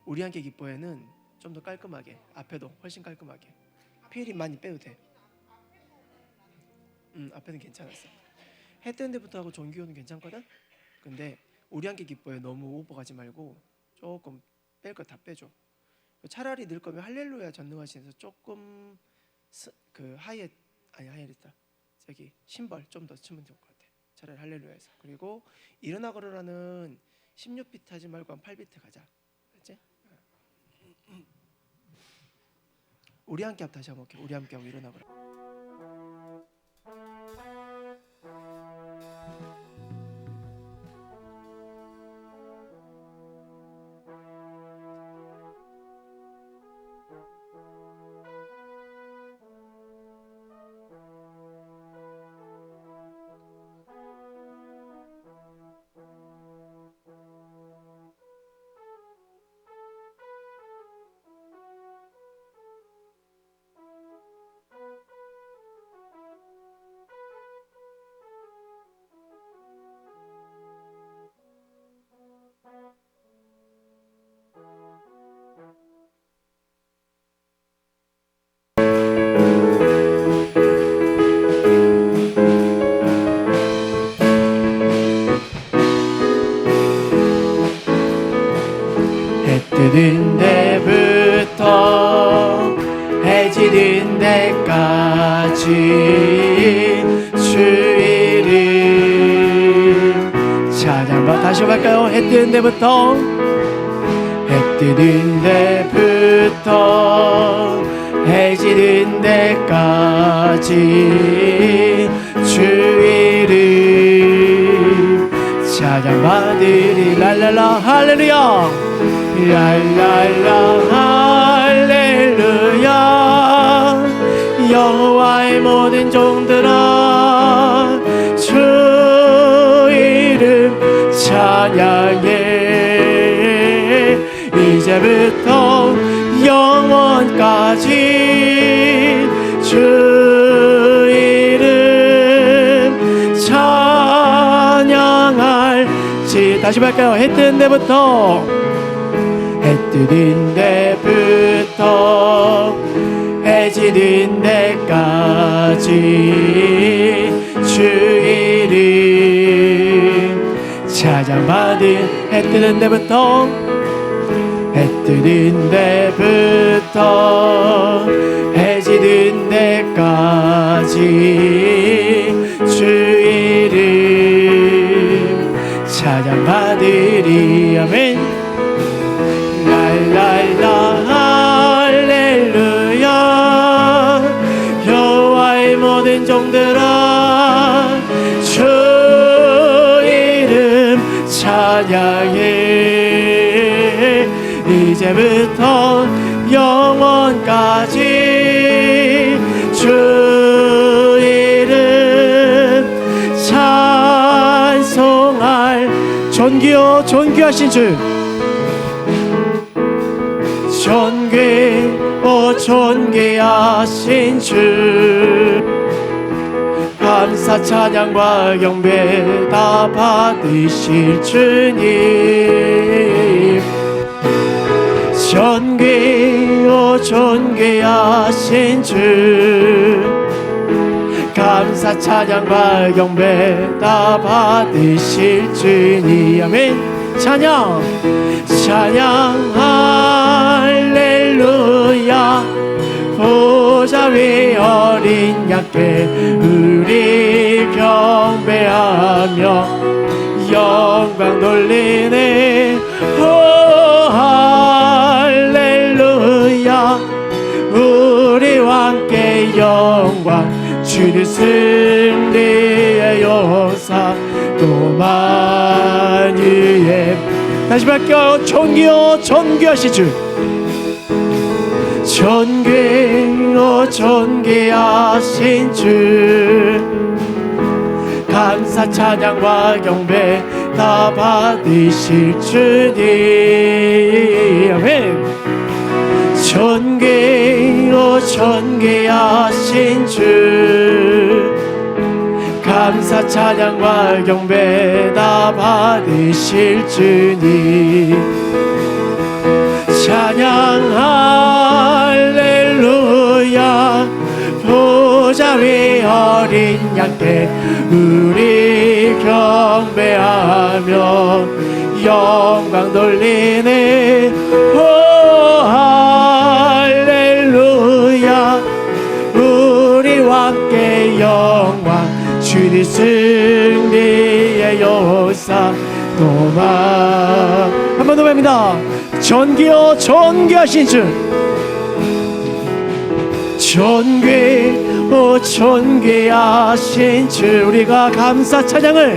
우리 함께 기뻐해는 좀 더 깔끔하게, 앞에도 훨씬 깔끔하게, 필이 많이 빼도 돼. 앞에는 괜찮았어. 해 뜨는 데부터 하고 종교는 괜찮거든. 근데 우리 함께 기뻐해 너무 오버가지 말고 조금 뺄 거 다 빼줘. 차라리 넣을 거면 할렐루야 전능하신에서 조금 하이에리다 저기 심벌 좀 더 치면 좋을 것 같아. 차라리 할렐루야에서. 그리고 일어나 걸어라는 16비트 하지 말고 한 8비트 가자. 알지? 우리 함께 합 다시 한번 볼게. 우리 함께 하고 일어나 걸어. 뜨는 데부터 해 지는 데까지 주 이름 찬양받. 다시 할까요? 해 뜨는 데부터 해 뜨는 데부터 해 지는 데까지 주 이름 찬양받으리. 랄랄라 할렐루야 랄랄라 할렐루야. 여호와의 모든 종들아 주 이름 찬양해. 이제부터 영원까지 주 이름 찬양할지. 다시 할까요? 해 뜨는 데부터 해 뜨는 데부터 해 지는 데까지 주 이름 찬양받은. 해 뜨는 데부터 해 뜨는 데부터 해 지는 데까지 주 이름 찬양받으리. 아멘. 랄랄라 할렐루야. 여호와의 모든 종들아 주 이름 찬양해. 이제부터 영원까지 주 이름 찬송할. 존귀하신 주 존귀하신 주 감사 찬양과 경배 다 받으실 주님. 존귀하신 주 감사 찬양과 경배 다 받으실 주님. 아멘. 찬양 할렐루야. 보좌 위 어린 양께 우리 경배하며 영광 돌리네. 오 할렐루야. 우리와 함께 영광 주는 승리의 용사 또 만유의. 다시 할게요. 존귀하신 주 존귀하신 주 감사 찬양과 경배 다 받으실 주님. 아멘. 존귀하신 주 감사 찬양과 경배 다 받으실 주님. 찬양 할렐루야. 보좌 위 어린 양께 우리 경배하며 영광 돌리네. 오 할렐루야. 우리와 함께 영광 주님 승리의 요사 도망. 한 번 더 뵙니다. 존귀요 존귀하신 주, 존귀, 존귀하신 주. 우리가 감사 찬양과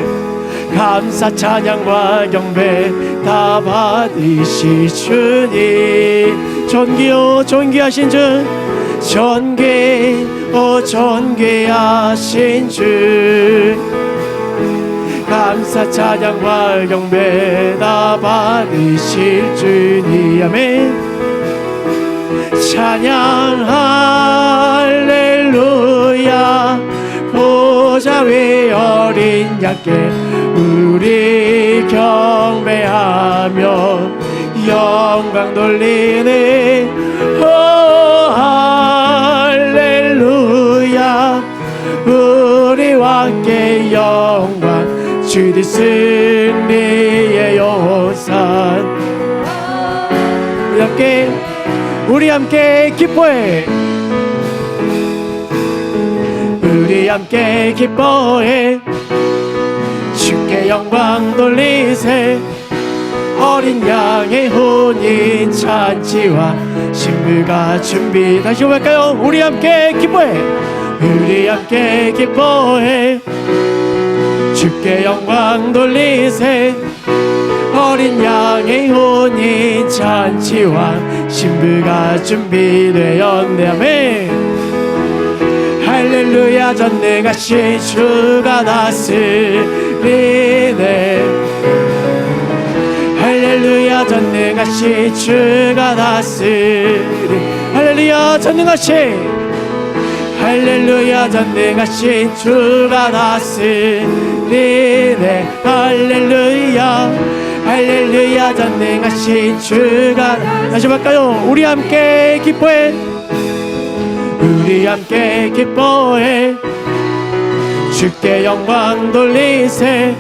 경배 다 받으시 주님. 존귀요 존귀하신 주, 존귀, 존귀하신 주. 감사 찬양과 경배 다 받으실 주님. 아멘. 찬양 할렐루야. 보좌 위 어린 양께 우리 경배하며 영광 돌리네. 오 할렐루야. 우리와 함께 영광 주님 승리의 요산. 우리 함께 기뻐해. 우리 함께 기뻐해. 주께 영광 돌리세. 어린 양의 혼인 잔치와 신부가 준비. 다시 할까요? 우리 함께 기뻐해. 우리 함께 기뻐해. 주께 영광 돌리세. 어린 양의 혼인 잔치와 신부가 준비되었네. 아멘. 할렐루야. 전능하신 주가 다스리네. 할렐루야. 전능하신 주가 다스리네. 할렐루야. 전능하신, 할렐루야. 전능하신 주가 다스리네. 할렐루야. 할렐루야. 전능하신 주가. 다시 할까요? 우리 함께 기뻐해. 우리 함께 기뻐해. 주께 영광 돌리세.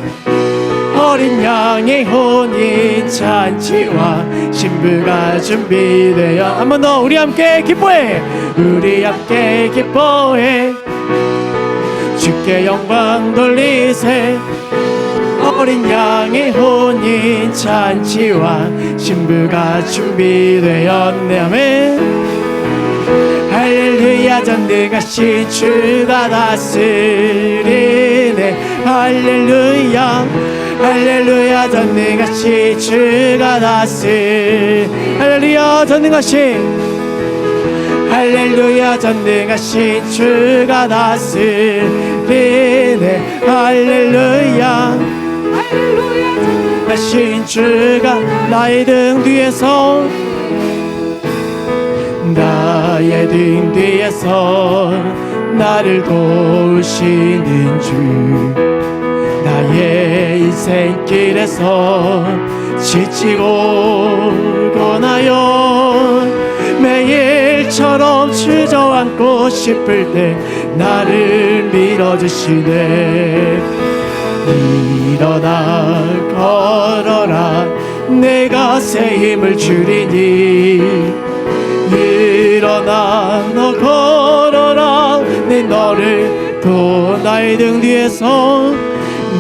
어린 양의 혼인 잔치와 신부가 준비되어. 한 번 더. 우리 함께 기뻐해. 우리 함께 기뻐해. 주께 영광 돌리세. 어린 양의 혼인 잔치와 신부가 준비되었네. 아멘. 할렐루야. 전능하신 주가 다스리네. 할렐루야. 할렐루야. 전능하신 주가 다스리네. 할렐루야. 전능하신, 할렐루야. 전능하신 주가 다스리네. 할렐루야. 하신 주가 나의 등 뒤에서, 나의 등 뒤에서 나를 도우시는 주. 나의 인생길에서 지치고 고나요 매일처럼 주저앉고 싶을 때 나를 밀어주시네. 일어나 걸어라. 내가 새 힘을 주리니. 일어나 너 걸어라. 내 너를 또 나의 등 뒤에서,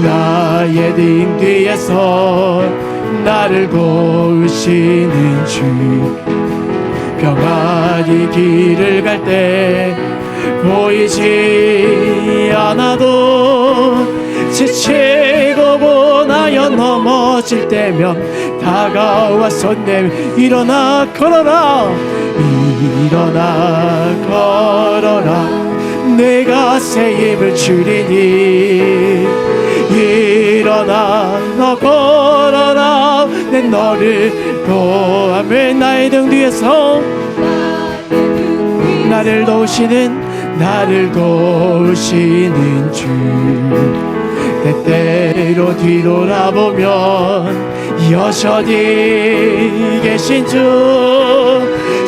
나의 등 뒤에서 나를 도우시는 주. 평안히 길을 갈 때 보이지 않아도 지치고 고나여 넘어질 때면 다가와 손 내밀. 일어나 걸어라. 일어나 걸어라. 내가 새 힘을 주리니. 일어나 너 걸어라. 내 너를 도와매. 나의 등 뒤에서 나를 도우시는, 나를 도우시는 주. 때때로 뒤돌아보면 여전히 계신 주,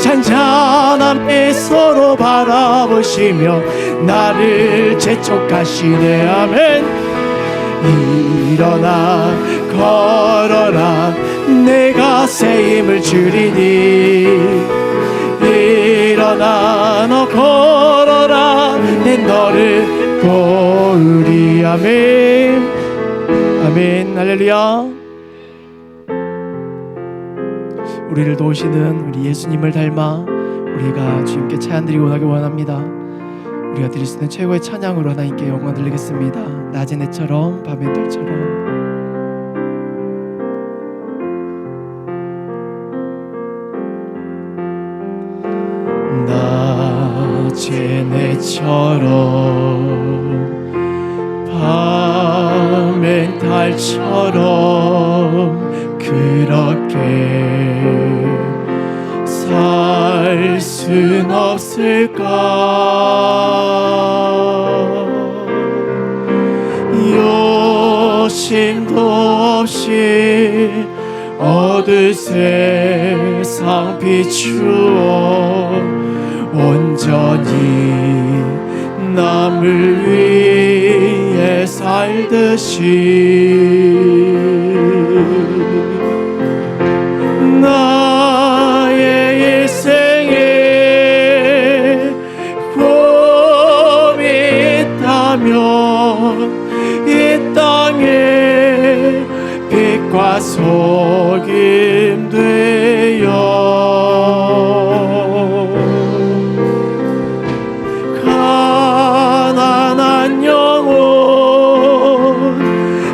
잔잔한 빛으로 바라보시며 나를 재촉하시네. 아멘. 일어나 걸어라, 내가 새 힘을 주리니. 일어나 너 걸어라, 내 너를 도우리. 아멘. 아멘. 할렐루야. 우리를 도우시는 우리 예수님을 닮아 우리가 주님께 찬양 드리고 나기 원합니다. 우리가 드릴 수 있는 최고의 찬양으로 하나님께 영광 드리겠습니다. 낮은 해처럼 밤의 달처럼. 낮은 해처럼 밤의 달처럼 그렇게 살 순 없을까? 욕심도 없이 어두운 세상 비추어 온전히 남을 위해 살듯이 나의 일생에 꿈이 있다면 이 땅에 빛과 소금 되어 가난한 영혼,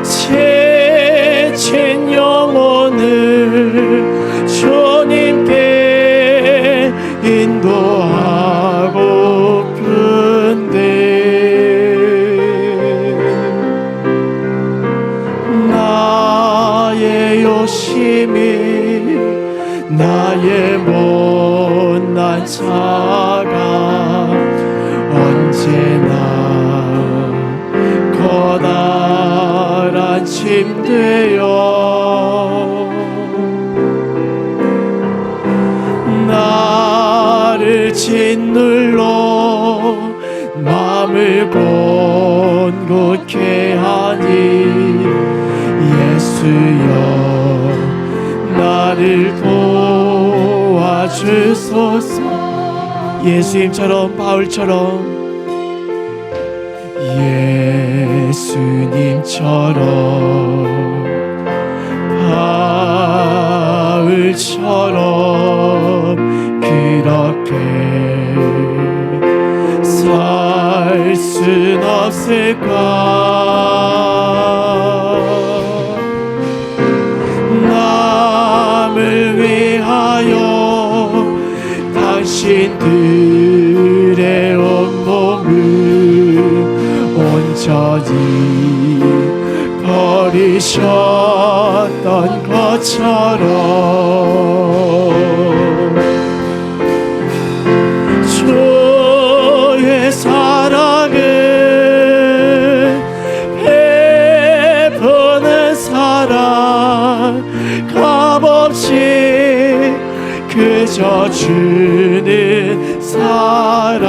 지친 영혼을 주님께 인도하고픈데 나의 욕심이 나의 못난 자가 언제나 커다란 짐 되어 나를 짓눌러 마음을 곤곳케 하니 예수여 나를 도와주소서. 예수님처럼 바울처럼 예수님처럼 바울처럼 그렇게 살 순 없을까? 남을 위하여 당신들의 온몸을 온전히 버리셨던 것처럼 주의 사랑을 베푸는 사랑 값없이 그저 주는 사랑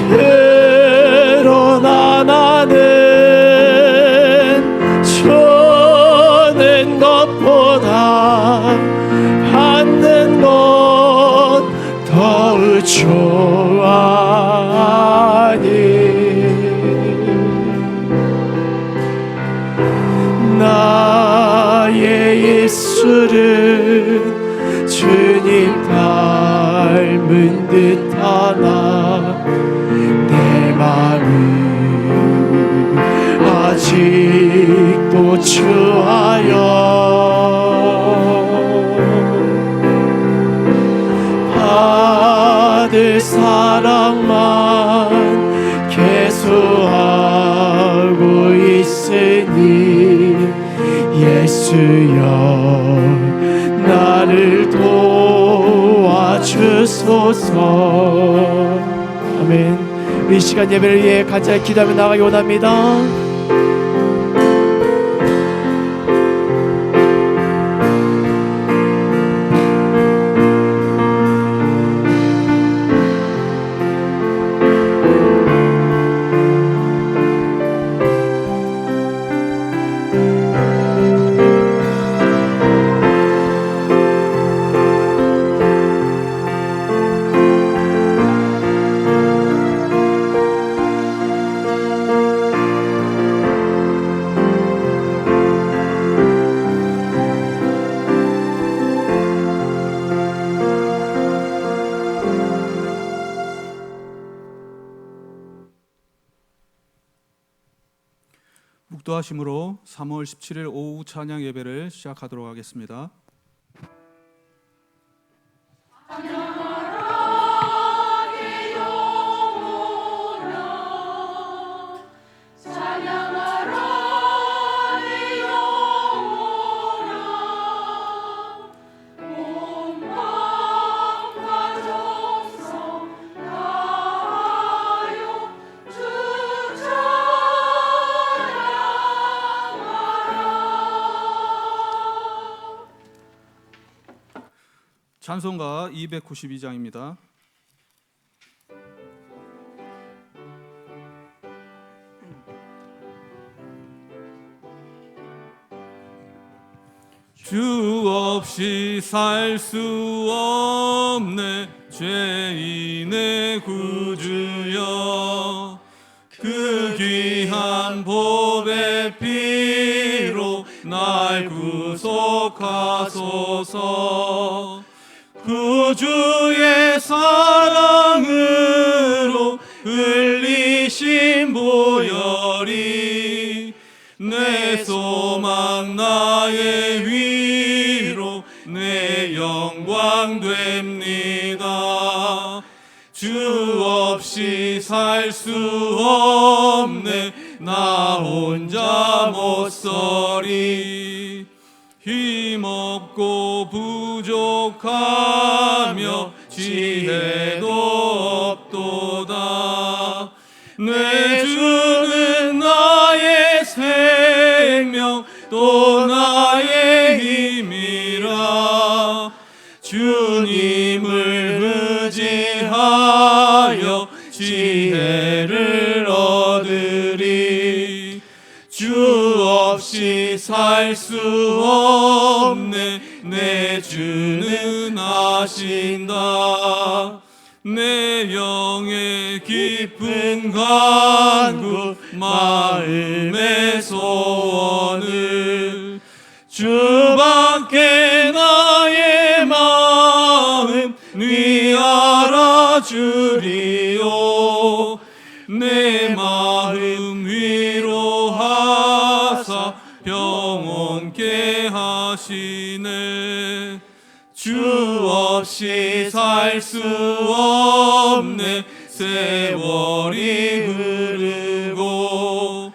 그러나 나는 주는 것보다 받는 것 더욱 좋아하니 나의 입술은 주님 닮은 듯하나 내 마음은 아직도 추하여 받을 사랑만 계속하고 있으니 예수여 나를 도와주소서. 아멘. 우리 이 시간 예배를 위해 간절히 기도하며 나가기 원합니다. 묵도하심으로 3월 17일 오후 찬양 예배를 시작하도록 하겠습니다. 찬송가 292장입니다. 주 없이 살 수 없네 죄인의 구주여 그 귀한 보배 피로 날 구속하소서 구주의 사랑으로 흘리신 보혈이 내 소망 나의 위로 내 영광 됩니다. 주 없이 살 수 없네 나 혼자 못 서리 힘없고 부족하며 지혜도 없도다 내 주는 나의 생명 또 나의 힘이라 주님을 의지하여 지혜를 얻으리 주 없이 살 수 없네 내 주는 아신다 내 영의 깊은 간구 마음의 소원을 주밖에 나의 마음 네 알아주리요 내 마음 위로하사 평온케 하시네 주 없이 살 수 없네 세월이 흐르고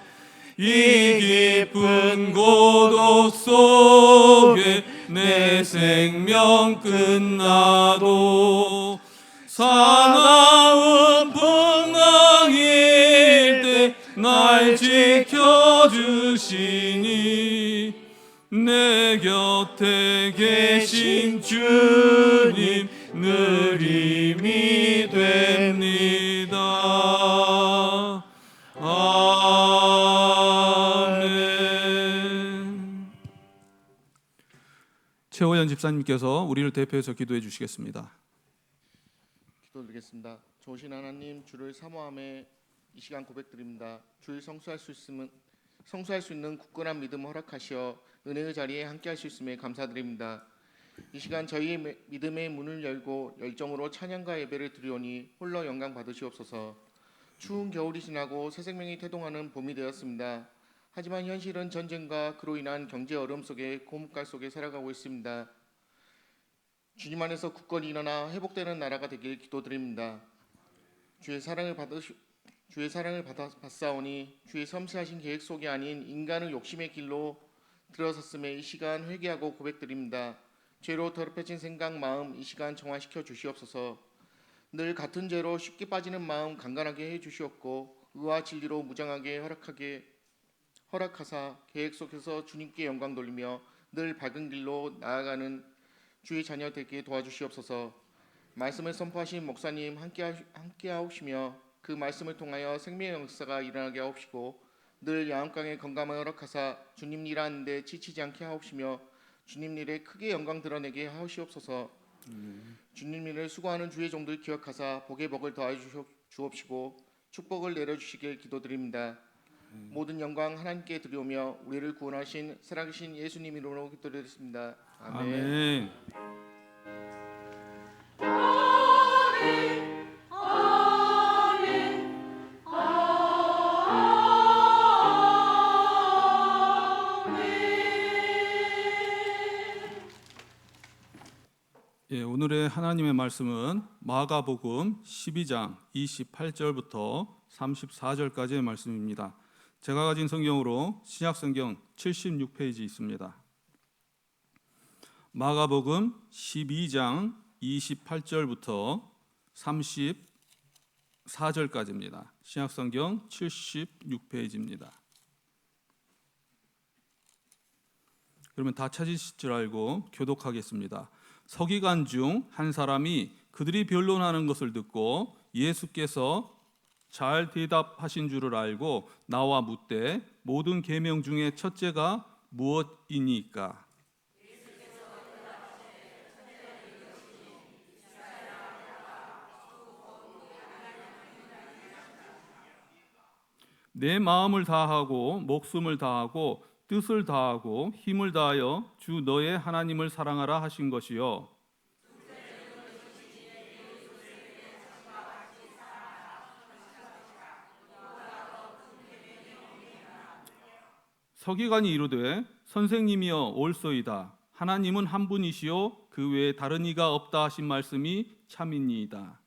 이 깊은 고독 속에 내 생명 끝나도 사나운 풍랑일 때 날 지켜주시니 내 곁에 계신 주님 늘 힘이 됩니다. 아멘. 최호연 집사님께서 우리를 대표해서 기도해 주시겠습니다. 기도드리겠습니다. 좋으신 하나님, 주를 사모함에 이 시간 고백드립니다. 주를 성수할 수 있는 굳건한 믿음 허락하시어 은혜의 자리에 함께할 수 있음에 감사드립니다. 이 시간 저희의 믿음의 문을 열고 열정으로 찬양과 예배를 드리오니 홀로 영광 받으시옵소서. 추운 겨울이 지나고 새 생명이 태동하는 봄이 되었습니다. 하지만 현실은 전쟁과 그로 인한 경제 어려움 속에 고물가 속에 살아가고 있습니다. 주님 안에서 굳건히 일어나 회복되는 나라가 되길 기도드립니다. 주의 사랑을 받사오니 주의 섬세하신 계획 속이 아닌 인간의 욕심의 길로 들어섰음에 이 시간 회개하고 고백드립니다. 죄로 더럽혀진 생각 마음 이 시간 정화시켜 주시옵소서. 늘 같은 죄로 쉽게 빠지는 마음 강건하게 해 주시옵고 의와 진리로 무장하게 허락하사 계획 속에서 주님께 영광 돌리며 늘 밝은 길로 나아가는 주의 자녀 되게 도와주시옵소서. 말씀을 선포하신 목사님 함께 하옵시며 그 말씀을 통하여 생명의 역사가 일어나게 하옵시고 늘 야음강의 건강을 허락하사 주님 일하는데 지치지 않게 하옵시며 주님 일에 크게 영광 드러내게 하옵시옵소서. 주님 일을 수고하는 주의 종들 기억하사 복의 복을 더하여 주옵시고 축복을 내려주시길 기도드립니다. 모든 영광 하나님께 드리오며 우리를 구원하신 살아계신 예수님 이름으로 기도드렸습니다. 아멘. 예, 오늘의 하나님의 말씀은 마가복음 12장 28절부터 34절까지의 말씀입니다. 제가 가진 성경으로 신약성경 76페이지 있습니다. 마가복음 12장 28절부터 34절까지입니다. 신약성경 76페이지입니다. 그러면 다 찾으실 줄 알고 교독하겠습니다. 서기관 중 한 사람이 그들이 변론하는 것을 듣고 예수께서 잘 대답하신 줄을 알고 나와 묻되 모든 계명 중에 첫째가 무엇이니까? 내 마음을 다하고 목숨을 다하고 뜻을 다하고 힘을 다하여 주 너의 하나님을 사랑하라 하신 것이요. 서기관이 이르되 선생님이여 옳소이다. 하나님은 한 분이시요 그 외에 다른 이가 없다 하신 말씀이 참이니이다.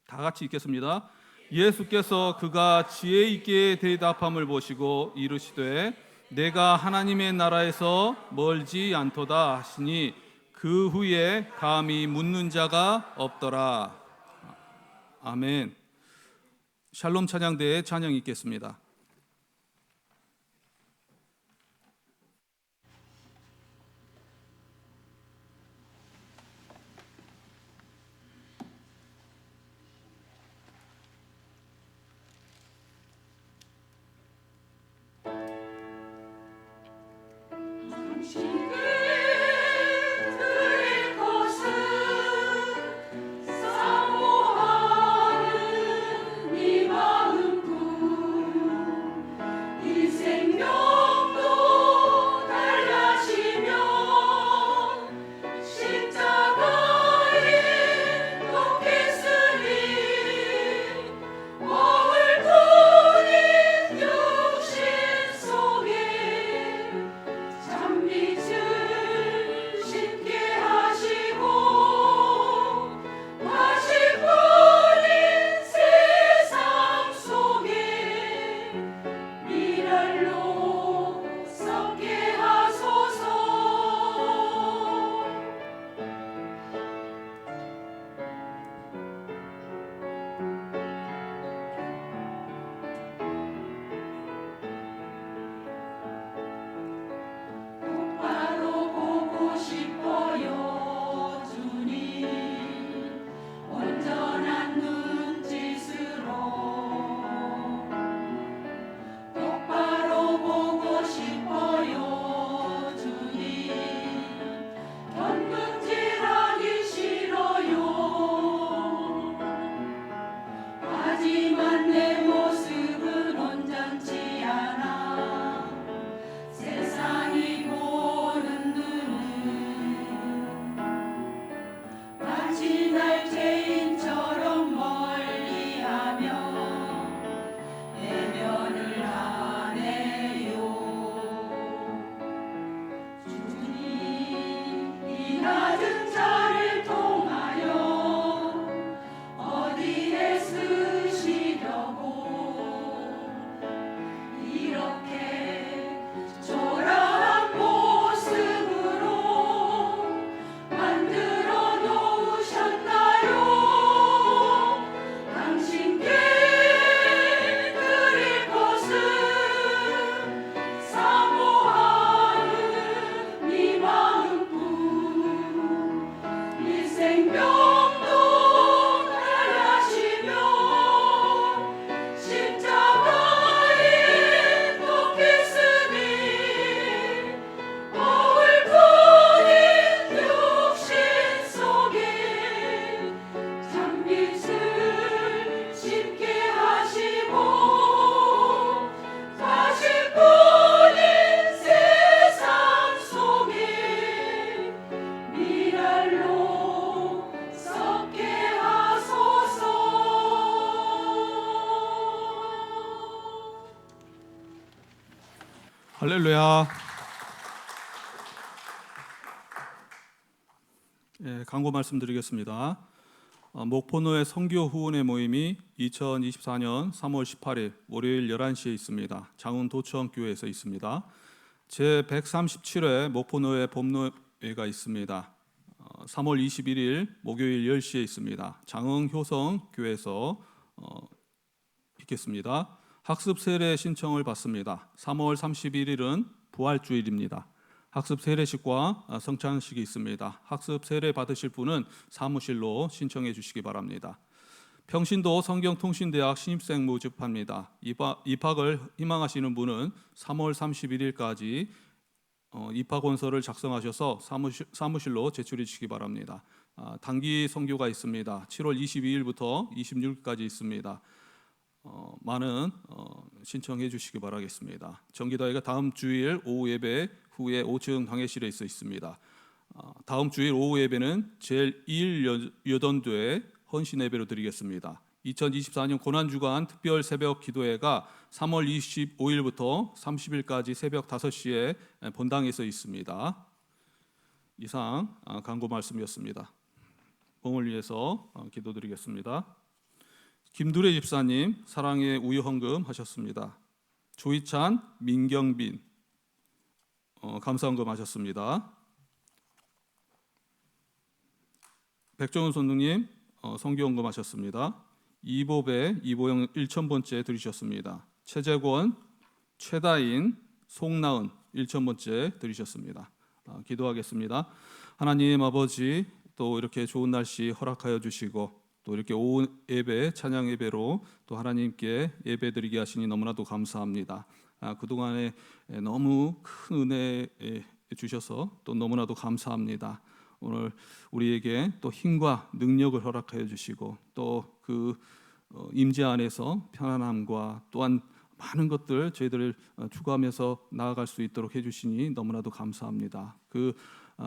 다 같이 읽겠습니다. 예수께서 그가 지혜 있게 대답함을 보시고 이르시되 내가 하나님의 나라에서 멀지 않도다 하시니 그 후에 감히 묻는 자가 없더라. 아멘. 샬롬 찬양대의 찬양 읽겠습니다. 잠 할렐루야. 광고 말씀드리겠습니다. 목포노회 선교 후원회 모임이 2024년 3월 18일 월요일 11시에 있습니다. 장흥 도처교회에서 있습니다. 제 137회 목포노회 봄노회가 있습니다. 3월 21일 목요일 10시에 있습니다. 장흥 효성교회에서 있겠습니다. 학습 세례 신청을 받습니다. 3월 31일은 부활주일입니다. 학습 세례식과 성찬식이 있습니다. 학습 세례 받으실 분은 사무실로 신청해 주시기 바랍니다. 평신도 성경통신대학 신입생 모집합니다. 입학을 희망하시는 분은 3월 31일까지 입학원서를 작성하셔서 사무실로 제출해 주시기 바랍니다. 단기 선교가 있습니다. 7월 22일부터 26일까지 있습니다. 많은 신청해 주시기 바라겠습니다. 정기도회가 다음 주일 오후 예배 후에 5층 당회실에 있습니다. 다음 주일 오후 예배는 제1 여던교회 헌신 예배로 드리겠습니다. 2024년 고난주간 특별 새벽 기도회가 3월 25일부터 30일까지 새벽 5시에 본당에서 있습니다. 이상 광고 말씀이었습니다. 봉을 위해서 기도드리겠습니다. 김두래 집사님 사랑의 우유헌금 하셨습니다. 조희찬, 민경빈 감사헌금 하셨습니다. 백종훈 선생님 선교헌금 하셨습니다. 이보배, 이보영 1,000번째 드리셨습니다. 최재권, 최다인, 송나은 1,000번째 드리셨습니다. 기도하겠습니다. 하나님 아버지, 또 이렇게 좋은 날씨 허락하여 주시고 또 이렇게 오후 예배, 찬양 예배로 또 하나님께 예배드리게 하시니 너무나도 감사합니다. 그동안에 너무 큰 은혜 주셔서 또 너무나도 감사합니다. 오늘 우리에게 또 힘과 능력을 허락하여 주시고 또 그 임재 안에서 편안함과 또한 많은 것들 저희들을 추구하면서 나아갈 수 있도록 해주시니 너무나도 감사합니다. 그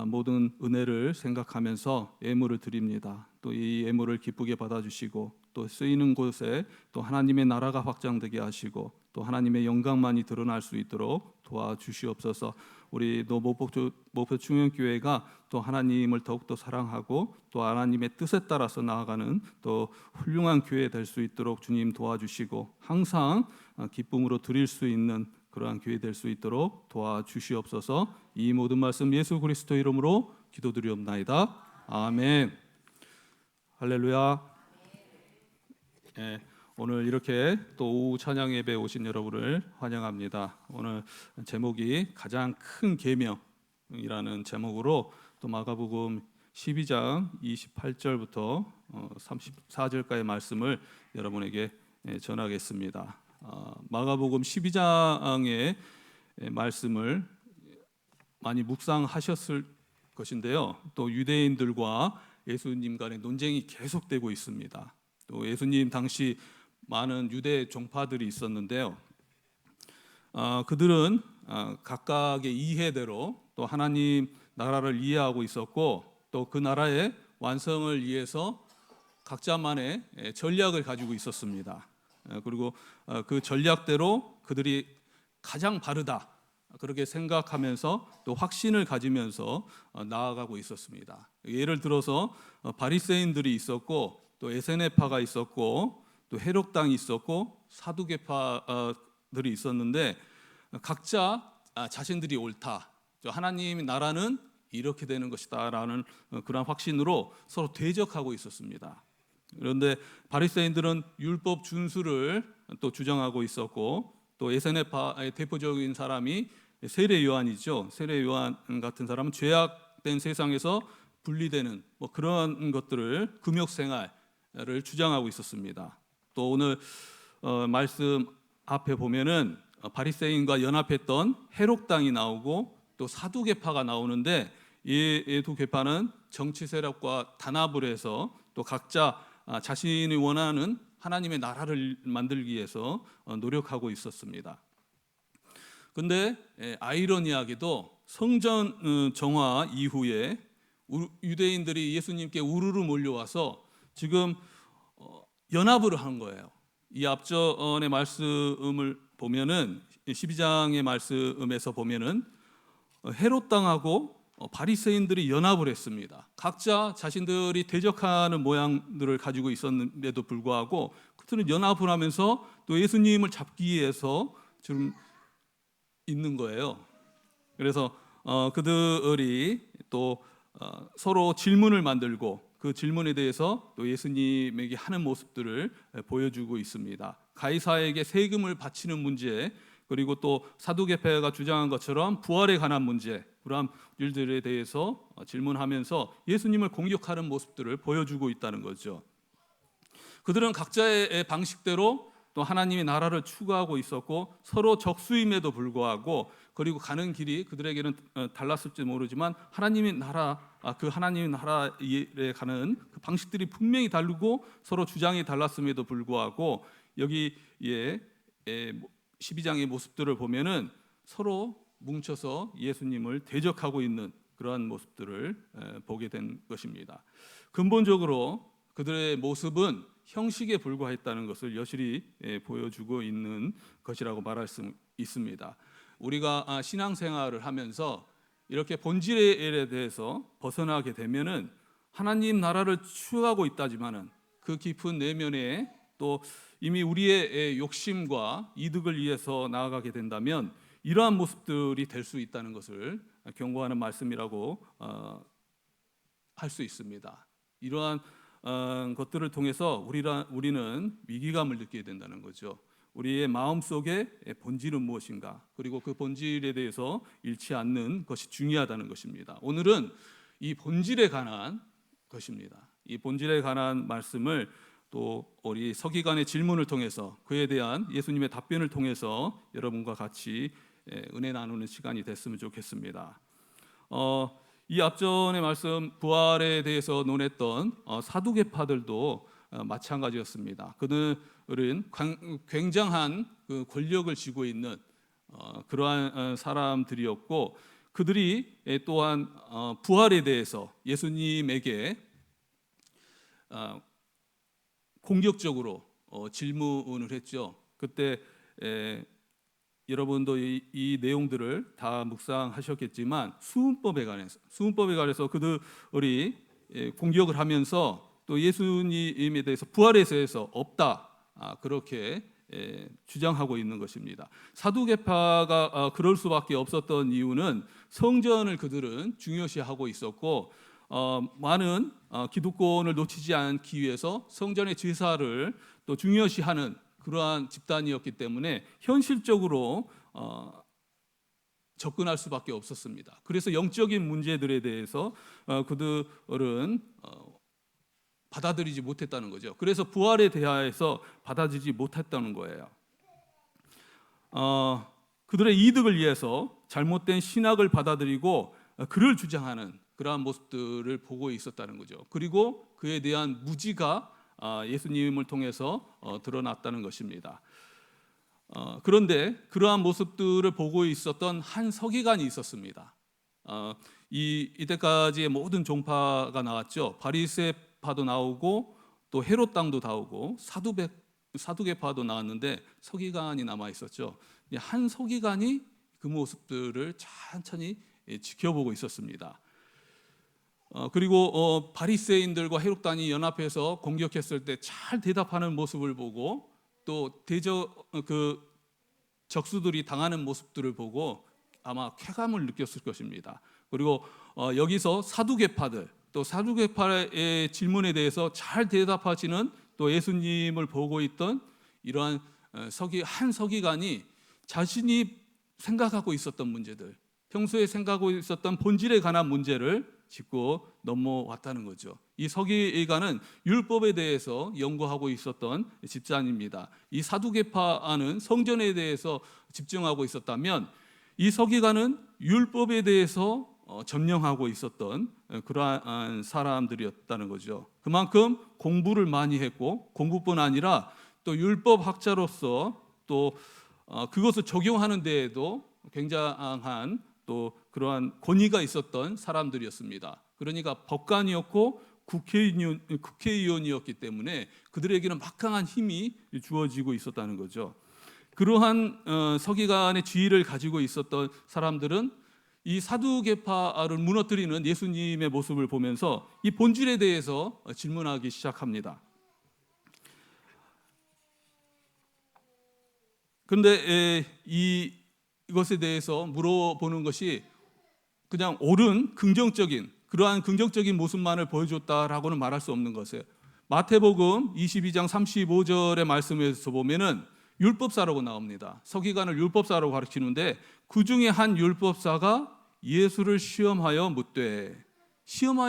모든 은혜를 생각하면서 예물을 드립니다. 또 이 예물을 기쁘게 받아주시고 또 쓰이는 곳에 또 하나님의 나라가 확장되게 하시고 또 하나님의 영광만이 드러날 수 있도록 도와주시옵소서. 우리 목포 충영교회가 또 하나님을 더욱더 사랑하고 또 하나님의 뜻에 따라서 나아가는 또 훌륭한 교회 될 수 있도록 주님 도와주시고 항상 기쁨으로 드릴 수 있는 그러한 교회 될 수 있도록 도와주시옵소서. 이 모든 말씀 예수 그리스도 이름으로 기도드리옵나이다. 아멘. 할렐루야. 오늘 이렇게 또 오후 찬양 예배에 오신 여러분을 환영합니다. 오늘 제목이 가장 큰 계명이라는 제목으로 또 마가복음 12장 28절부터 34절까지의 말씀을 여러분에게 전하겠습니다. 마가복음 12장의 말씀을 많이 묵상하셨을 것인데요. 또 유대인들과 예수님 간의 논쟁이 계속되고 있습니다. 또 예수님 당시 많은 유대 종파들이 있었는데요. 그들은 각각의 이해대로 또 하나님 나라를 이해하고 있었고 또 그 나라의 완성을 위해서 각자만의 전략을 가지고 있었습니다. 그리고 그 전략대로 그들이 가장 바르다 그렇게 생각하면서 또 확신을 가지면서 나아가고 있었습니다. 예를 들어서 바리새인들이 있었고 또 에세네파가 있었고 또 헤롯당이 있었고 사두개파들이 있었는데 각자 자신들이 옳다, 하나님 나라는 이렇게 되는 것이다라는 그런 확신으로 서로 대적하고 있었습니다. 그런데 바리새인들은 율법 준수를 또 주장하고 있었고 또 에세네파의 대표적인 사람이 세례 요한이죠. 세례 요한 같은 사람은 죄악된 세상에서 분리되는 그런 것들을 금욕 생활을 주장하고 있었습니다. 또 오늘 말씀 앞에 보면은 바리새인과 연합했던 헤롯당이 나오고 또 사두개파가 나오는데 이 두 개파는 정치 세력과 단합을 해서 또 각자 자신이 원하는 하나님의 나라를 만들기 위해서 노력하고 있었습니다. 근데 아이러니하게도 성전 정화 이후에 유대인들이 예수님께 우르르 몰려와서 지금 연합을 한 거예요. 이 앞전의 말씀을 보면은 12장의 말씀에서 보면은 헤롯 당하고 바리새인들이 연합을 했습니다. 각자 자신들이 대적하는 모양들을 가지고 있었는데도 불구하고 그들은 연합을 하면서 또 예수님을 잡기 위해서 지금 있는 거예요. 그래서 그들이 또 서로 질문을 만들고 그 질문에 대해서 또 예수님에게 하는 모습들을 보여주고 있습니다. 가이사에게 세금을 바치는 문제, 그리고 또 사두개파가 주장한 것처럼 부활에 관한 문제, 그러한 일들에 대해서 질문하면서 예수님을 공격하는 모습들을 보여주고 있다는 거죠. 그들은 각자의 방식대로 또 하나님의 나라를 추구하고 있었고 서로 적수임에도 불구하고, 그리고 가는 길이 그들에게는 달랐을지 모르지만 하나님의 나라, 그 하나님의 나라에 가는 그 방식들이 분명히 다르고 서로 주장이 달랐음에도 불구하고 여기에 12장의 모습들을 보면은 서로 뭉쳐서 예수님을 대적하고 있는 그러한 모습들을 보게 된 것입니다. 근본적으로 그들의 모습은 형식에 불과했다는 것을 여실히 보여주고 있는 것이라고 말할 수 있습니다. 우리가 신앙생활을 하면서 이렇게 본질에 대해서 벗어나게 되면은 하나님 나라를 추구하고 있다지만은 그 깊은 내면에 또 이미 우리의 욕심과 이득을 위해서 나아가게 된다면 이러한 모습들이 될 수 있다는 것을 경고하는 말씀이라고 할 수 있습니다. 이러한 것들을 통해서 우리는 위기감을 느끼게 된다는 거죠. 우리의 마음속의 본질은 무엇인가, 그리고 그 본질에 대해서 잃지 않는 것이 중요하다는 것입니다. 오늘은 이 본질에 관한 것입니다. 이 본질에 관한 말씀을 또 우리 서기관의 질문을 통해서 그에 대한 예수님의 답변을 통해서 여러분과 같이 은혜 나누는 시간이 됐으면 좋겠습니다. 이 앞전의 말씀 부활에 대해서 논했던 사두개파들도 마찬가지였습니다. 그들은 굉장한 그 권력을 쥐고 있는 그러한 사람들이었고, 그들이 또한 부활에 대해서 예수님에게 공격적으로 질문을 했죠. 그때 여러분도 이 내용들을 다 묵상하셨겠지만 수훈법에 관해서 그들이 공격을 하면서 또 예수님에 대해서 부활에 대해서 없다, 그렇게 주장하고 있는 것입니다. 사두개파가 그럴 수밖에 없었던 이유는 성전을 그들은 중요시하고 있었고 많은 기득권을 놓치지 않기 위해서 성전의 제사를 또 중요시하는 그러한 집단이었기 때문에 현실적으로 접근할 수밖에 없었습니다. 그래서 영적인 문제들에 대해서 그들은 받아들이지 못했다는 거죠. 그래서 부활에 대하여서 받아들이지 못했다는 거예요. 그들의 이득을 위해서 잘못된 신학을 받아들이고 그를 주장하는 그러한 모습들을 보고 있었다는 거죠. 그리고 그에 대한 무지가 예수님을 통해서 드러났다는 것입니다. 그런데 그러한 모습들을 보고 있었던 한 서기관이 있었습니다. 이때까지의 모든 종파가 나왔죠. 바리새파도 나오고 또 헤롯 당도 나오고 사두개파도 나왔는데 서기관이 남아 있었죠. 한 서기관이 그 모습들을 천천히 지켜보고 있었습니다. 그리고 바리새인들과 헤롯단이 연합해서 공격했을 때 잘 대답하는 모습을 보고 또 적수들이 당하는 모습들을 보고 아마 쾌감을 느꼈을 것입니다. 그리고 여기서 사두개파의 질문에 대해서 잘 대답하시는 또 예수님을 보고 있던 이러한 한 서기관이 자신이 생각하고 있었던 문제들, 평소에 생각하고 있었던 본질에 관한 문제를 짚고 넘어왔다는 거죠. 이 서기관은 율법에 대해서 연구하고 있었던 집단입니다. 이 사두개파는 성전에 대해서 집중하고 있었다면 이 서기관은 율법에 대해서 점령하고 있었던 그러한 사람들이었다는 거죠. 그만큼 공부를 많이 했고 공부뿐 아니라 또 율법학자로서 또 그것을 적용하는 데에도 굉장한 또 그러한 권위가 있었던 사람들이었습니다. 그러니까 법관이었고 국회의원이었기 때문에 그들에게는 막강한 힘이 주어지고 있었다는 거죠. 그러한 서기관의 지위를 가지고 있었던 사람들은 이 사두개파를 무너뜨리는 예수님의 모습을 보면서 이 본질에 대해서 질문하기 시작합니다. 그런데 이것에 대해서 물어보는 것이 그냥 옳은 긍정적인 그러한 긍정적인 모습만을 보여줬다라고는 말할 수 없는 것이에요. 마태복음 22장 35절의 말씀에서 보면은 율법사라고 나옵니다. 서기관을 율법사라고 가르치는데 그 중에 한 율법사가 예수를 시험하여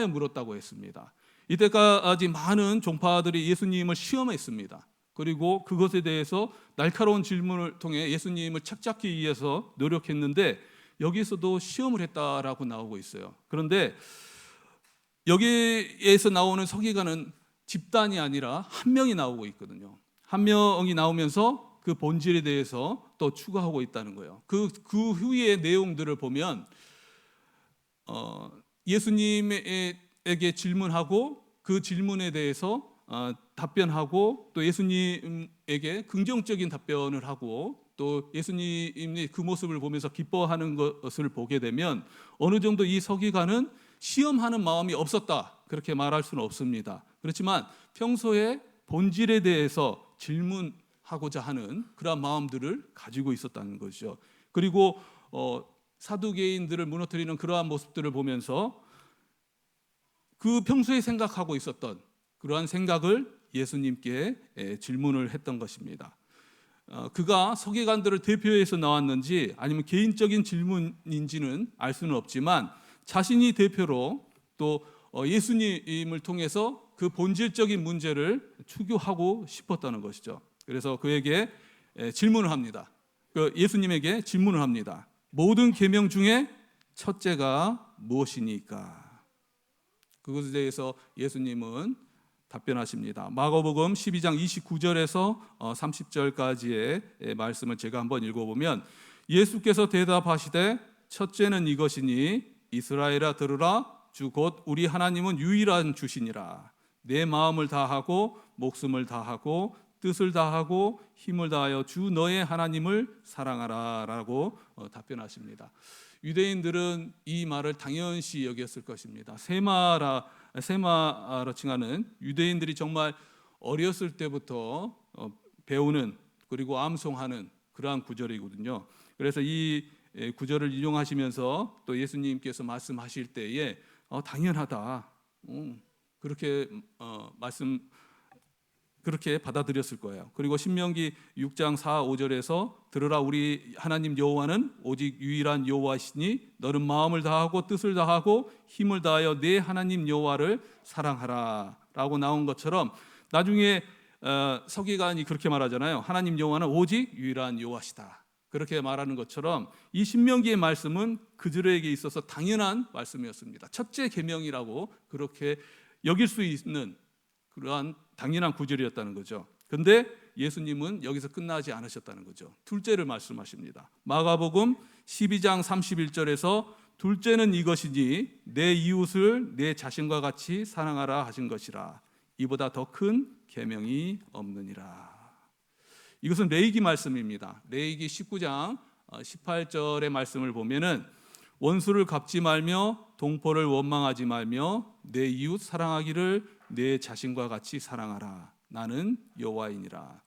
물었다고 했습니다. 이때까지 많은 종파들이 예수님을 시험했습니다. 그리고 그것에 대해서 날카로운 질문을 통해 예수님을 책잡기 위해서 노력했는데 여기서도 시험을 했다라고 나오고 있어요. 그런데 여기에서 나오는 서기관은 집단이 아니라 한 명이 나오고 있거든요. 한 명이 나오면서 그 본질에 대해서 또 추가하고 있다는 거예요. 그 후의 내용들을 보면 예수님에게 질문하고 그 질문에 대해서 답변하고 또 예수님에게 긍정적인 답변을 하고 또 예수님이 그 모습을 보면서 기뻐하는 것을 보게 되면 어느 정도 이 서기관은 시험하는 마음이 없었다 그렇게 말할 수는 없습니다. 그렇지만 평소에 본질에 대해서 질문하고자 하는 그런 마음들을 가지고 있었다는 것이죠. 그리고 사두개인들을 무너뜨리는 그러한 모습들을 보면서 그 평소에 생각하고 있었던 그러한 생각을 예수님께 질문을 했던 것입니다. 그가 서기관들을 대표해서 나왔는지 아니면 개인적인 질문인지는 알 수는 없지만 자신이 대표로 또 예수님을 통해서 그 본질적인 문제를 추구하고 싶었다는 것이죠. 그래서 그에게 질문을 합니다. 예수님에게 질문을 합니다. 모든 계명 중에 첫째가 무엇이니까? 그것에 대해서 예수님은 답변하십니다. 마가복음 12장 29절에서 30절까지의 말씀을 제가 한번 읽어보면 예수께서 대답하시되 첫째는 이것이니 이스라엘아 들으라 주 곧 우리 하나님은 유일한 주시니라. 내 마음을 다하고 목숨을 다하고 뜻을 다하고 힘을 다하여 주 너의 하나님을 사랑하라 라고 답변하십니다. 유대인들은 이 말을 당연시 여겼을 것입니다. 세마라 칭하는 유대인들이 정말 어렸을 때부터 배우는 그리고 암송하는 그러한 구절이거든요. 그래서 이 구절을 인용하시면서 또 예수님께서 말씀하실 때에 당연하다 그렇게 받아들였을 거예요. 그리고 신명기 6장 4, 5절에서 들으라 우리 하나님 여호와는 오직 유일한 여호와시니 너는 마음을 다하고 뜻을 다하고 힘을 다하여 내 하나님 여호와를 사랑하라 라고 나온 것처럼 나중에 서기관이 그렇게 말하잖아요. 하나님 여호와는 오직 유일한 여호와시다. 그렇게 말하는 것처럼 이 신명기의 말씀은 그들에게 있어서 당연한 말씀이었습니다. 첫째 계명이라고 그렇게 여길 수 있는 그러한 당연한 구절이었다는 거죠. 그런데 예수님은 여기서 끝나지 않으셨다는 거죠. 둘째를 말씀하십니다. 마가복음 12장 31절에서 둘째는 이것이니 내 이웃을 내 자신과 같이 사랑하라 하신 것이라. 이보다 더 큰 계명이 없느니라. 이것은 레위기 말씀입니다. 레위기 19장 18절의 말씀을 보면은 원수를 갚지 말며 동포를 원망하지 말며 내 이웃 사랑하기를 내 자신과 같이 사랑하라. 나는 여호와이니라.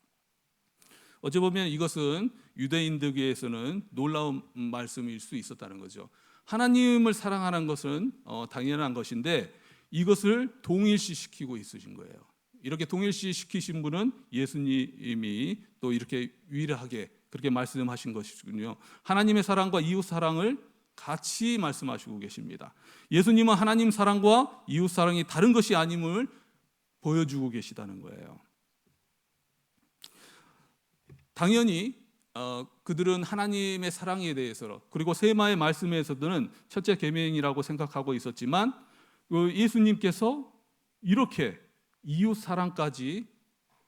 어찌 보면 이것은 유대인들에게서는 놀라운 말씀일 수 있었다는 거죠. 하나님을 사랑하는 것은 당연한 것인데 이것을 동일시시키고 있으신 거예요. 이렇게 동일시시키신 분은 예수님이 또 이렇게 유일하게 그렇게 말씀하신 것이군요. 하나님의 사랑과 이웃 사랑을 같이 말씀하시고 계십니다. 예수님은 하나님 사랑과 이웃 사랑이 다른 것이 아님을 보여주고 계시다는 거예요. 당연히 그들은 하나님의 사랑에 대해서 그리고 세마의 말씀에서는 첫째 계명이라고 생각하고 있었지만 예수님께서 이렇게 이웃 사랑까지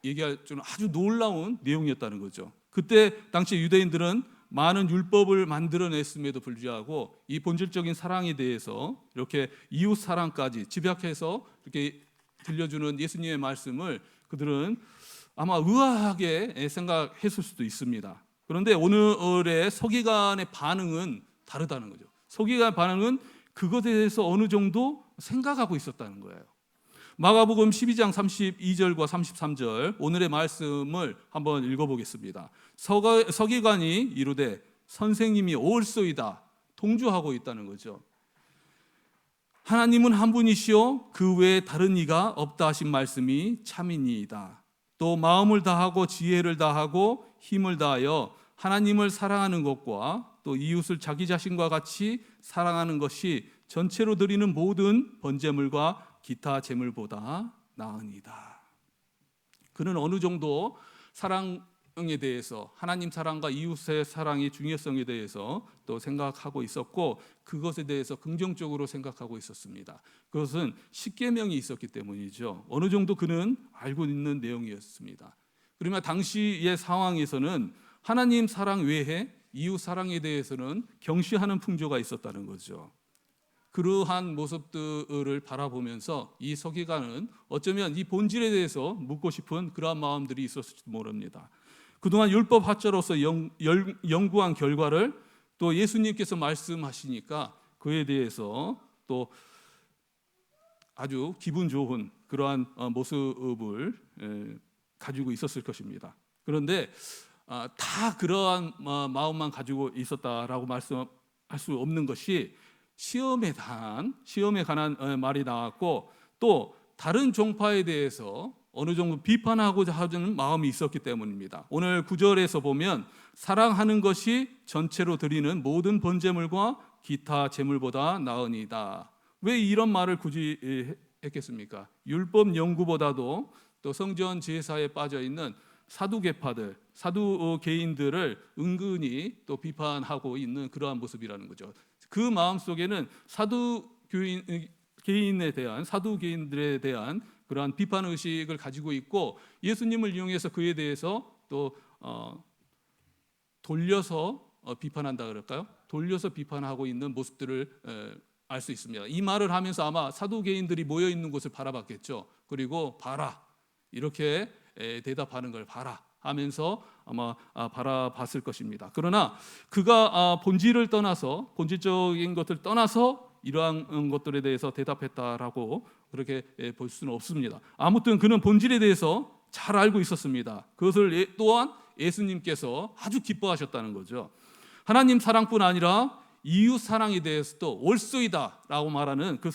얘기할 줄은 아주 놀라운 내용이었다는 거죠. 그때 당시 유대인들은 많은 율법을 만들어냈음에도 불구하고 이 본질적인 사랑에 대해서 이렇게 이웃 사랑까지 집약해서 이렇게 들려주는 예수님의 말씀을 그들은 아마 의아하게 생각했을 수도 있습니다. 그런데 오늘의 서기관의 반응은 다르다는 거죠. 서기관 반응은 그것에 대해서 어느 정도 생각하고 있었다는 거예요. 마가복음 12장 32절과 33절 오늘의 말씀을 한번 읽어보겠습니다. 서기관이 이르되 선생님이 옳소이다, 동조하고 있다는 거죠. 하나님은 한 분이시요 그 외에 다른 이가 없다 하신 말씀이 참이니이다. 또 마음을 다하고 지혜를 다하고 힘을 다하여 하나님을 사랑하는 것과 또 이웃을 자기 자신과 같이 사랑하는 것이 전체로 드리는 모든 번제물과 기타 제물보다 나으니이다. 그는 어느 정도 사랑에 대해서, 하나님 사랑과 이웃의 사랑의 중요성에 대해서 또 생각하고 있었고, 그것에 대해서 긍정적으로 생각하고 있었습니다. 그것은 십계명이 있었기 때문이죠. 어느 정도 그는 알고 있는 내용이었습니다. 그러면 당시의 상황에서는 하나님 사랑 외에 이웃 사랑에 대해서는 경시하는 풍조가 있었다는 거죠. 그러한 모습들을 바라보면서 이 서기관은 어쩌면 이 본질에 대해서 묻고 싶은 그러한 마음들이 있었을지도 모릅니다. 그동안 율법 학자로서 연구한 결과를 또 예수님께서 말씀하시니까 그에 대해서 또 아주 기분 좋은 그러한 모습을 가지고 있었을 것입니다. 그런데 다 그러한 마음만 가지고 있었다라고 말씀할 수 없는 것이 시험에 관한 말이 나왔고, 또 다른 종파에 대해서 어느 정도 비판하고자 하는 마음이 있었기 때문입니다. 오늘 9절에서 보면 사랑하는 것이 전체로 드리는 모든 번제물과 기타 제물보다 나으니이다. 왜 이런 말을 굳이 했겠습니까? 율법 연구보다도 또 성전 제사에 빠져 있는 사두개파들, 사두개인들을 은근히 또 비판하고 있는 그러한 모습이라는 거죠. 그 마음속에는 사두개인들에 대한 그러한 비판 의식을 가지고 있고, 예수님을 이용해서 그에 대해서 또 돌려서 비판한다 그럴까요? 돌려서 비판하고 있는 모습들을 알 수 있습니다. 이 말을 하면서 아마 사두개인들이 모여 있는 곳을 바라봤겠죠. 그리고 봐라, 이렇게 대답하는 걸 봐라 하면서 아마 바라봤을 것입니다. 그러나 그가 본질적인 것을 떠나서 이러한 것들에 대해서 대답했다라고 그렇게 볼 수는 없습니다. 아무튼 그는 본질에 대해서 잘 알고 있었습니다. 그것을 또한 예수님께서 아주 기뻐하셨다는 거죠. 하나님 사랑뿐 아니라 이웃 사랑에 대해서도 옳소이다라고 말하는 그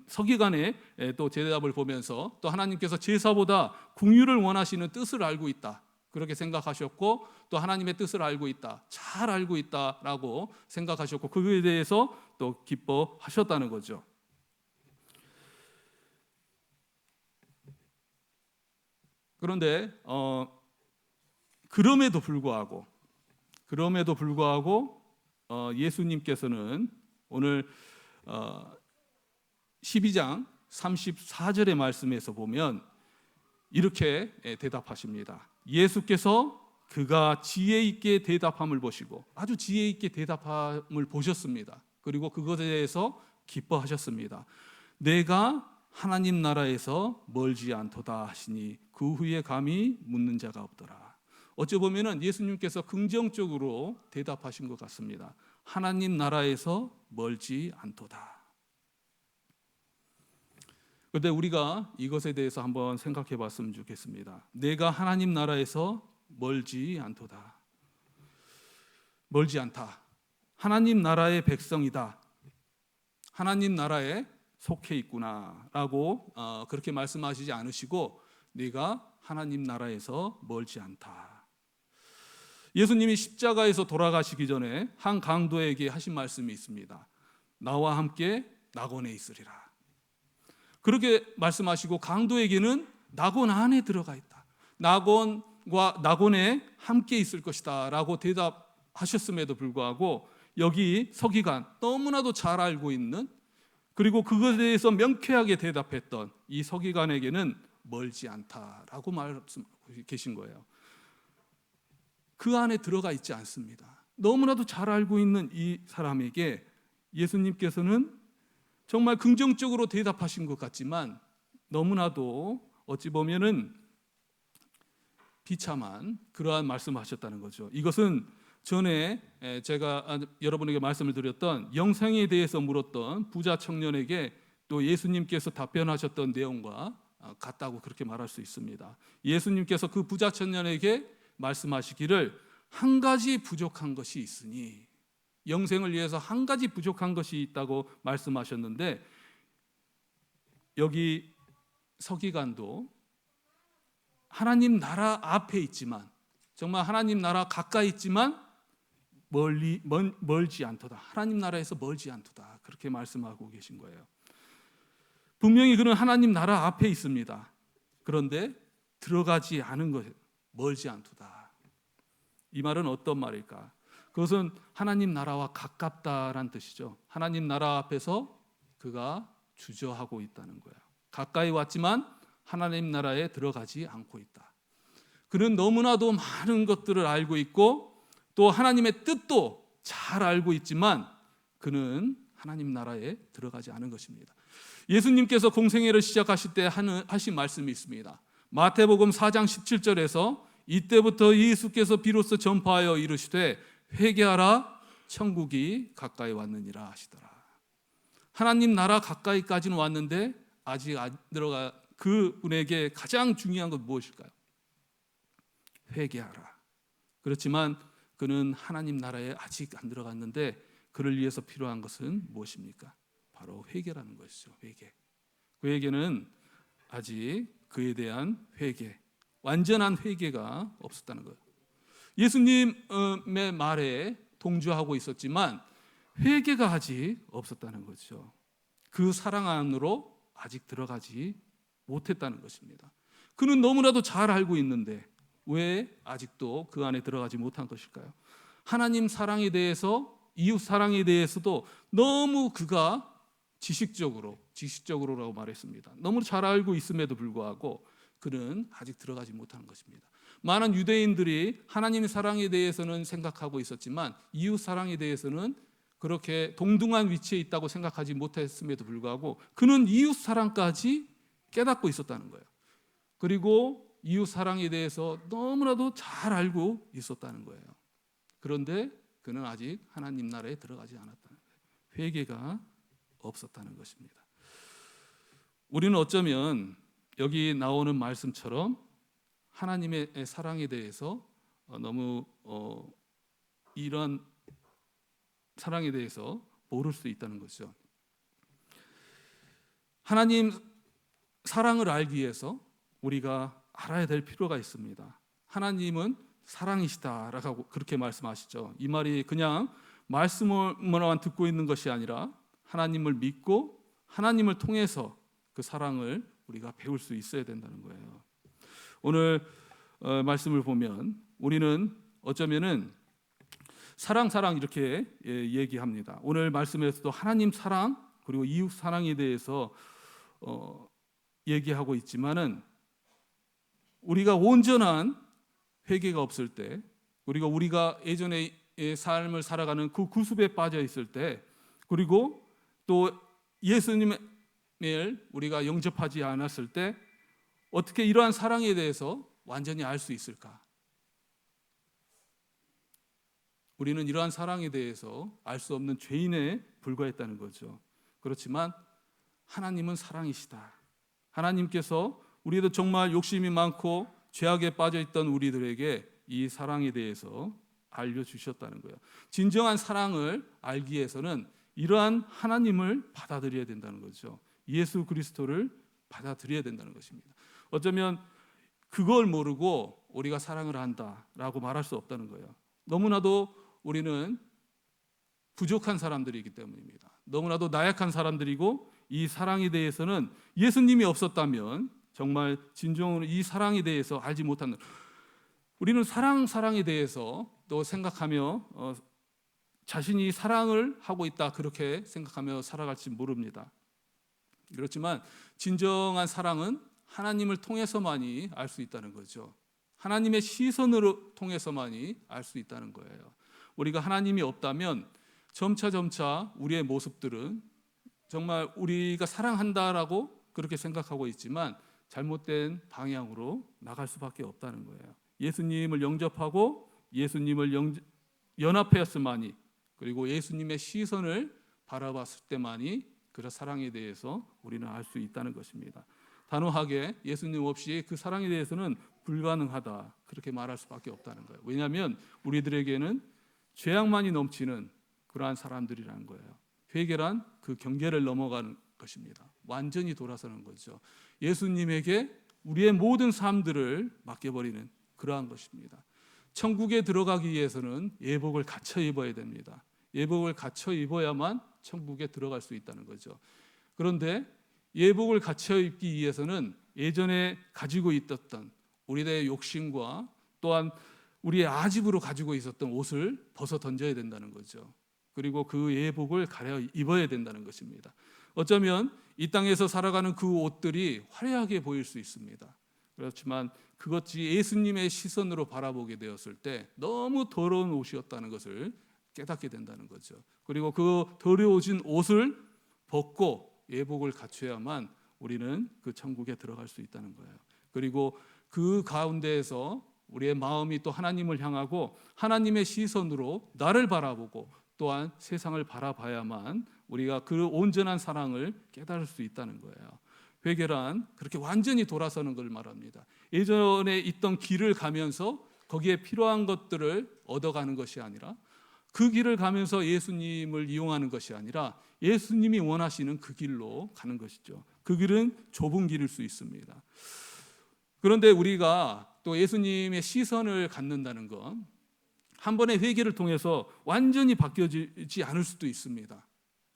서기관의 또 대답을 보면서 또 하나님께서 제사보다 궁유를 원하시는 뜻을 알고 있다, 그렇게 생각하셨고, 또 하나님의 뜻을 알고 있다, 잘 알고 있다라고 생각하셨고, 그거에 대해서 또 기뻐하셨다는 거죠. 그런데 그럼에도 불구하고 예수님께서는 오늘 12장 34절의 말씀에서 보면 이렇게 대답하십니다. 예수께서 그가 지혜 있게 대답함을 보시고, 아주 지혜 있게 대답함을 보셨습니다. 그리고 그것에 대해서 기뻐하셨습니다. 내가 하나님 나라에서 멀지 않도다 하시니 그 후에 감히 묻는 자가 없더라. 어찌 보면은 예수님께서 긍정적으로 대답하신 것 같습니다. 하나님 나라에서 멀지 않도다. 그런데 우리가 이것에 대해서 한번 생각해 봤으면 좋겠습니다. 내가 하나님 나라에서 멀지 않도다. 멀지 않다. 하나님 나라의 백성이다. 하나님 나라에 속해 있구나라고 그렇게 말씀하시지 않으시고, 네가 하나님 나라에서 멀지 않다. 예수님이 십자가에서 돌아가시기 전에 한 강도에게 하신 말씀이 있습니다. 나와 함께 낙원에 있으리라. 그렇게 말씀하시고, 강도에게는 낙원 안에 들어가 있다, 낙원에 함께 있을 것이다 라고 대답하셨음에도 불구하고, 여기 서기관, 너무나도 잘 알고 있는, 그리고 그것에 대해서 명쾌하게 대답했던 이 서기관에게는 멀지 않다라고 말씀하고 계신 거예요. 그 안에 들어가 있지 않습니다. 너무나도 잘 알고 있는 이 사람에게 예수님께서는 정말 긍정적으로 대답하신 것 같지만, 너무나도 어찌 보면은 비참한 그러한 말씀하셨다는 거죠. 이것은 전에 제가 여러분에게 말씀을 드렸던 영생에 대해서 물었던 부자 청년에게 또 예수님께서 답변하셨던 내용과 같다고 그렇게 말할 수 있습니다. 예수님께서 그 부자 청년에게 말씀하시기를 한 가지 부족한 것이 있으니, 영생을 위해서 한 가지 부족한 것이 있다고 말씀하셨는데, 여기 서기관도 하나님 나라 앞에 있지만, 정말 하나님 나라 가까이 있지만 멀지 않도다. 하나님 나라에서 멀지 않도다. 그렇게 말씀하고 계신 거예요. 분명히 그는 하나님 나라 앞에 있습니다. 그런데 들어가지 않은 것, 멀지 않도다. 이 말은 어떤 말일까? 그것은 하나님 나라와 가깝다라는 뜻이죠. 하나님 나라 앞에서 그가 주저하고 있다는 거예요. 가까이 왔지만 하나님 나라에 들어가지 않고 있다. 그는 너무나도 많은 것들을 알고 있고 또 하나님의 뜻도 잘 알고 있지만 그는 하나님 나라에 들어가지 않은 것입니다. 예수님께서 공생애를 시작하실 때 하신 말씀이 있습니다. 마태복음 4장 17절에서 이때부터 예수께서 비로소 전파하여 이르시되 회개하라 천국이 가까이 왔느니라 하시더라. 하나님 나라 가까이까지는 왔는데 아직 안 들어가. 그분에게 가장 중요한 건 무엇일까요? 회개하라. 그렇지만 그는 하나님 나라에 아직 안 들어갔는데 그를 위해서 필요한 것은 무엇입니까? 바로 회개라는 것이죠. 회개. 그 회개는 아직 그에 대한 회개, 완전한 회개가 없었다는 거예요. 예수님의 말에 동조하고 있었지만 회개가 아직 없었다는 거죠. 그 사랑 안으로 아직 들어가지 못했다는 것입니다. 그는 너무나도 잘 알고 있는데 왜 아직도 그 안에 들어가지 못한 것일까요? 하나님 사랑에 대해서, 이웃 사랑에 대해서도 너무 그가 지식적으로라고 말했습니다. 너무 잘 알고 있음에도 불구하고 그는 아직 들어가지 못하는 것입니다. 많은 유대인들이 하나님의 사랑에 대해서는 생각하고 있었지만 이웃 사랑에 대해서는 그렇게 동등한 위치에 있다고 생각하지 못했음에도 불구하고 그는 이웃 사랑까지 깨닫고 있었다는 거예요. 그리고 이웃 사랑에 대해서 너무나도 잘 알고 있었다는 거예요. 그런데 그는 아직 하나님 나라에 들어가지 않았다는 거예요. 회개가 없었다는 것입니다. 우리는 어쩌면 여기 나오는 말씀처럼 하나님의 사랑에 대해서 너무 이런 사랑에 대해서 모를 수 있다는 거죠. 하나님 사랑을 알기 위해서 우리가 알아야 될 필요가 있습니다. 하나님은 사랑이시다라고 그렇게 말씀하시죠. 이 말이 그냥 말씀으로만 듣고 있는 것이 아니라 하나님을 믿고 하나님을 통해서 그 사랑을 우리가 배울 수 있어야 된다는 거예요. 오늘 말씀을 보면 우리는 어쩌면은 사랑 이렇게 얘기합니다. 오늘 말씀에서도 하나님 사랑 그리고 이웃 사랑에 대해서 얘기하고 있지만은 우리가 온전한 회개가 없을 때, 그리고 우리가 예전의 삶을 살아가는 그 구습에 빠져 있을 때, 그리고 또 예수님을 우리가 영접하지 않았을 때 어떻게 이러한 사랑에 대해서 완전히 알 수 있을까? 우리는 이러한 사랑에 대해서 알 수 없는 죄인에 불과했다는 거죠. 그렇지만 하나님은 사랑이시다. 하나님께서 우리도 정말 욕심이 많고 죄악에 빠져있던 우리들에게 이 사랑에 대해서 알려주셨다는 거예요. 진정한 사랑을 알기 위해서는 이러한 하나님을 받아들여야 된다는 거죠. 예수 그리스도를 받아들여야 된다는 것입니다. 어쩌면 그걸 모르고 우리가 사랑을 한다라고 말할 수 없다는 거예요. 너무나도 우리는 부족한 사람들이기 때문입니다. 너무나도 나약한 사람들이고 이 사랑에 대해서는 예수님이 없었다면 정말 진정으로 이 사랑에 대해서 알지 못하는, 우리는 사랑에 대해서 또 생각하며 자신이 사랑을 하고 있다 그렇게 생각하며 살아갈지 모릅니다. 그렇지만 진정한 사랑은 하나님을 통해서만이 알 수 있다는 거죠. 하나님의 시선으로 통해서만이 알 수 있다는 거예요. 우리가 하나님이 없다면 점차 우리의 모습들은 정말 우리가 사랑한다라고 그렇게 생각하고 있지만 잘못된 방향으로 나갈 수밖에 없다는 거예요. 예수님을 영접하고 예수님을 연합하였을만이, 그리고 예수님의 시선을 바라봤을 때만이 그 사랑에 대해서 우리는 알 수 있다는 것입니다. 단호하게 예수님 없이 그 사랑에 대해서는 불가능하다, 그렇게 말할 수밖에 없다는 거예요. 왜냐하면 우리들에게는 죄악만이 넘치는 그러한 사람들이라는 거예요. 회개란 그 경계를 넘어가는 것입니다. 완전히 돌아서는 거죠. 예수님에게 우리의 모든 삶들을 맡겨버리는 그러한 것입니다. 천국에 들어가기 위해서는 예복을 갖춰 입어야 됩니다. 예복을 갖춰 입어야만 천국에 들어갈 수 있다는 거죠. 그런데 예복을 갖춰 입기 위해서는 예전에 가지고 있었던 우리의 욕심과 또한 우리의 아집으로 가지고 있었던 옷을 벗어 던져야 된다는 거죠. 그리고 그 예복을 가려 입어야 된다는 것입니다. 어쩌면 이 땅에서 살아가는 그 옷들이 화려하게 보일 수 있습니다. 그렇지만 그것이 예수님의 시선으로 바라보게 되었을 때 너무 더러운 옷이었다는 것을 깨닫게 된다는 거죠. 그리고 그 더러워진 옷을 벗고 예복을 갖춰야만 우리는 그 천국에 들어갈 수 있다는 거예요. 그리고 그 가운데에서 우리의 마음이 또 하나님을 향하고 하나님의 시선으로 나를 바라보고 또한 세상을 바라봐야만 우리가 그 온전한 사랑을 깨달을 수 있다는 거예요. 회개란 그렇게 완전히 돌아서는 걸 말합니다. 예전에 있던 길을 가면서 거기에 필요한 것들을 얻어가는 것이 아니라, 그 길을 가면서 예수님을 이용하는 것이 아니라 예수님이 원하시는 그 길로 가는 것이죠. 그 길은 좁은 길일 수 있습니다. 그런데 우리가 또 예수님의 시선을 갖는다는 건 한 번의 회개를 통해서 완전히 바뀌어지지 않을 수도 있습니다.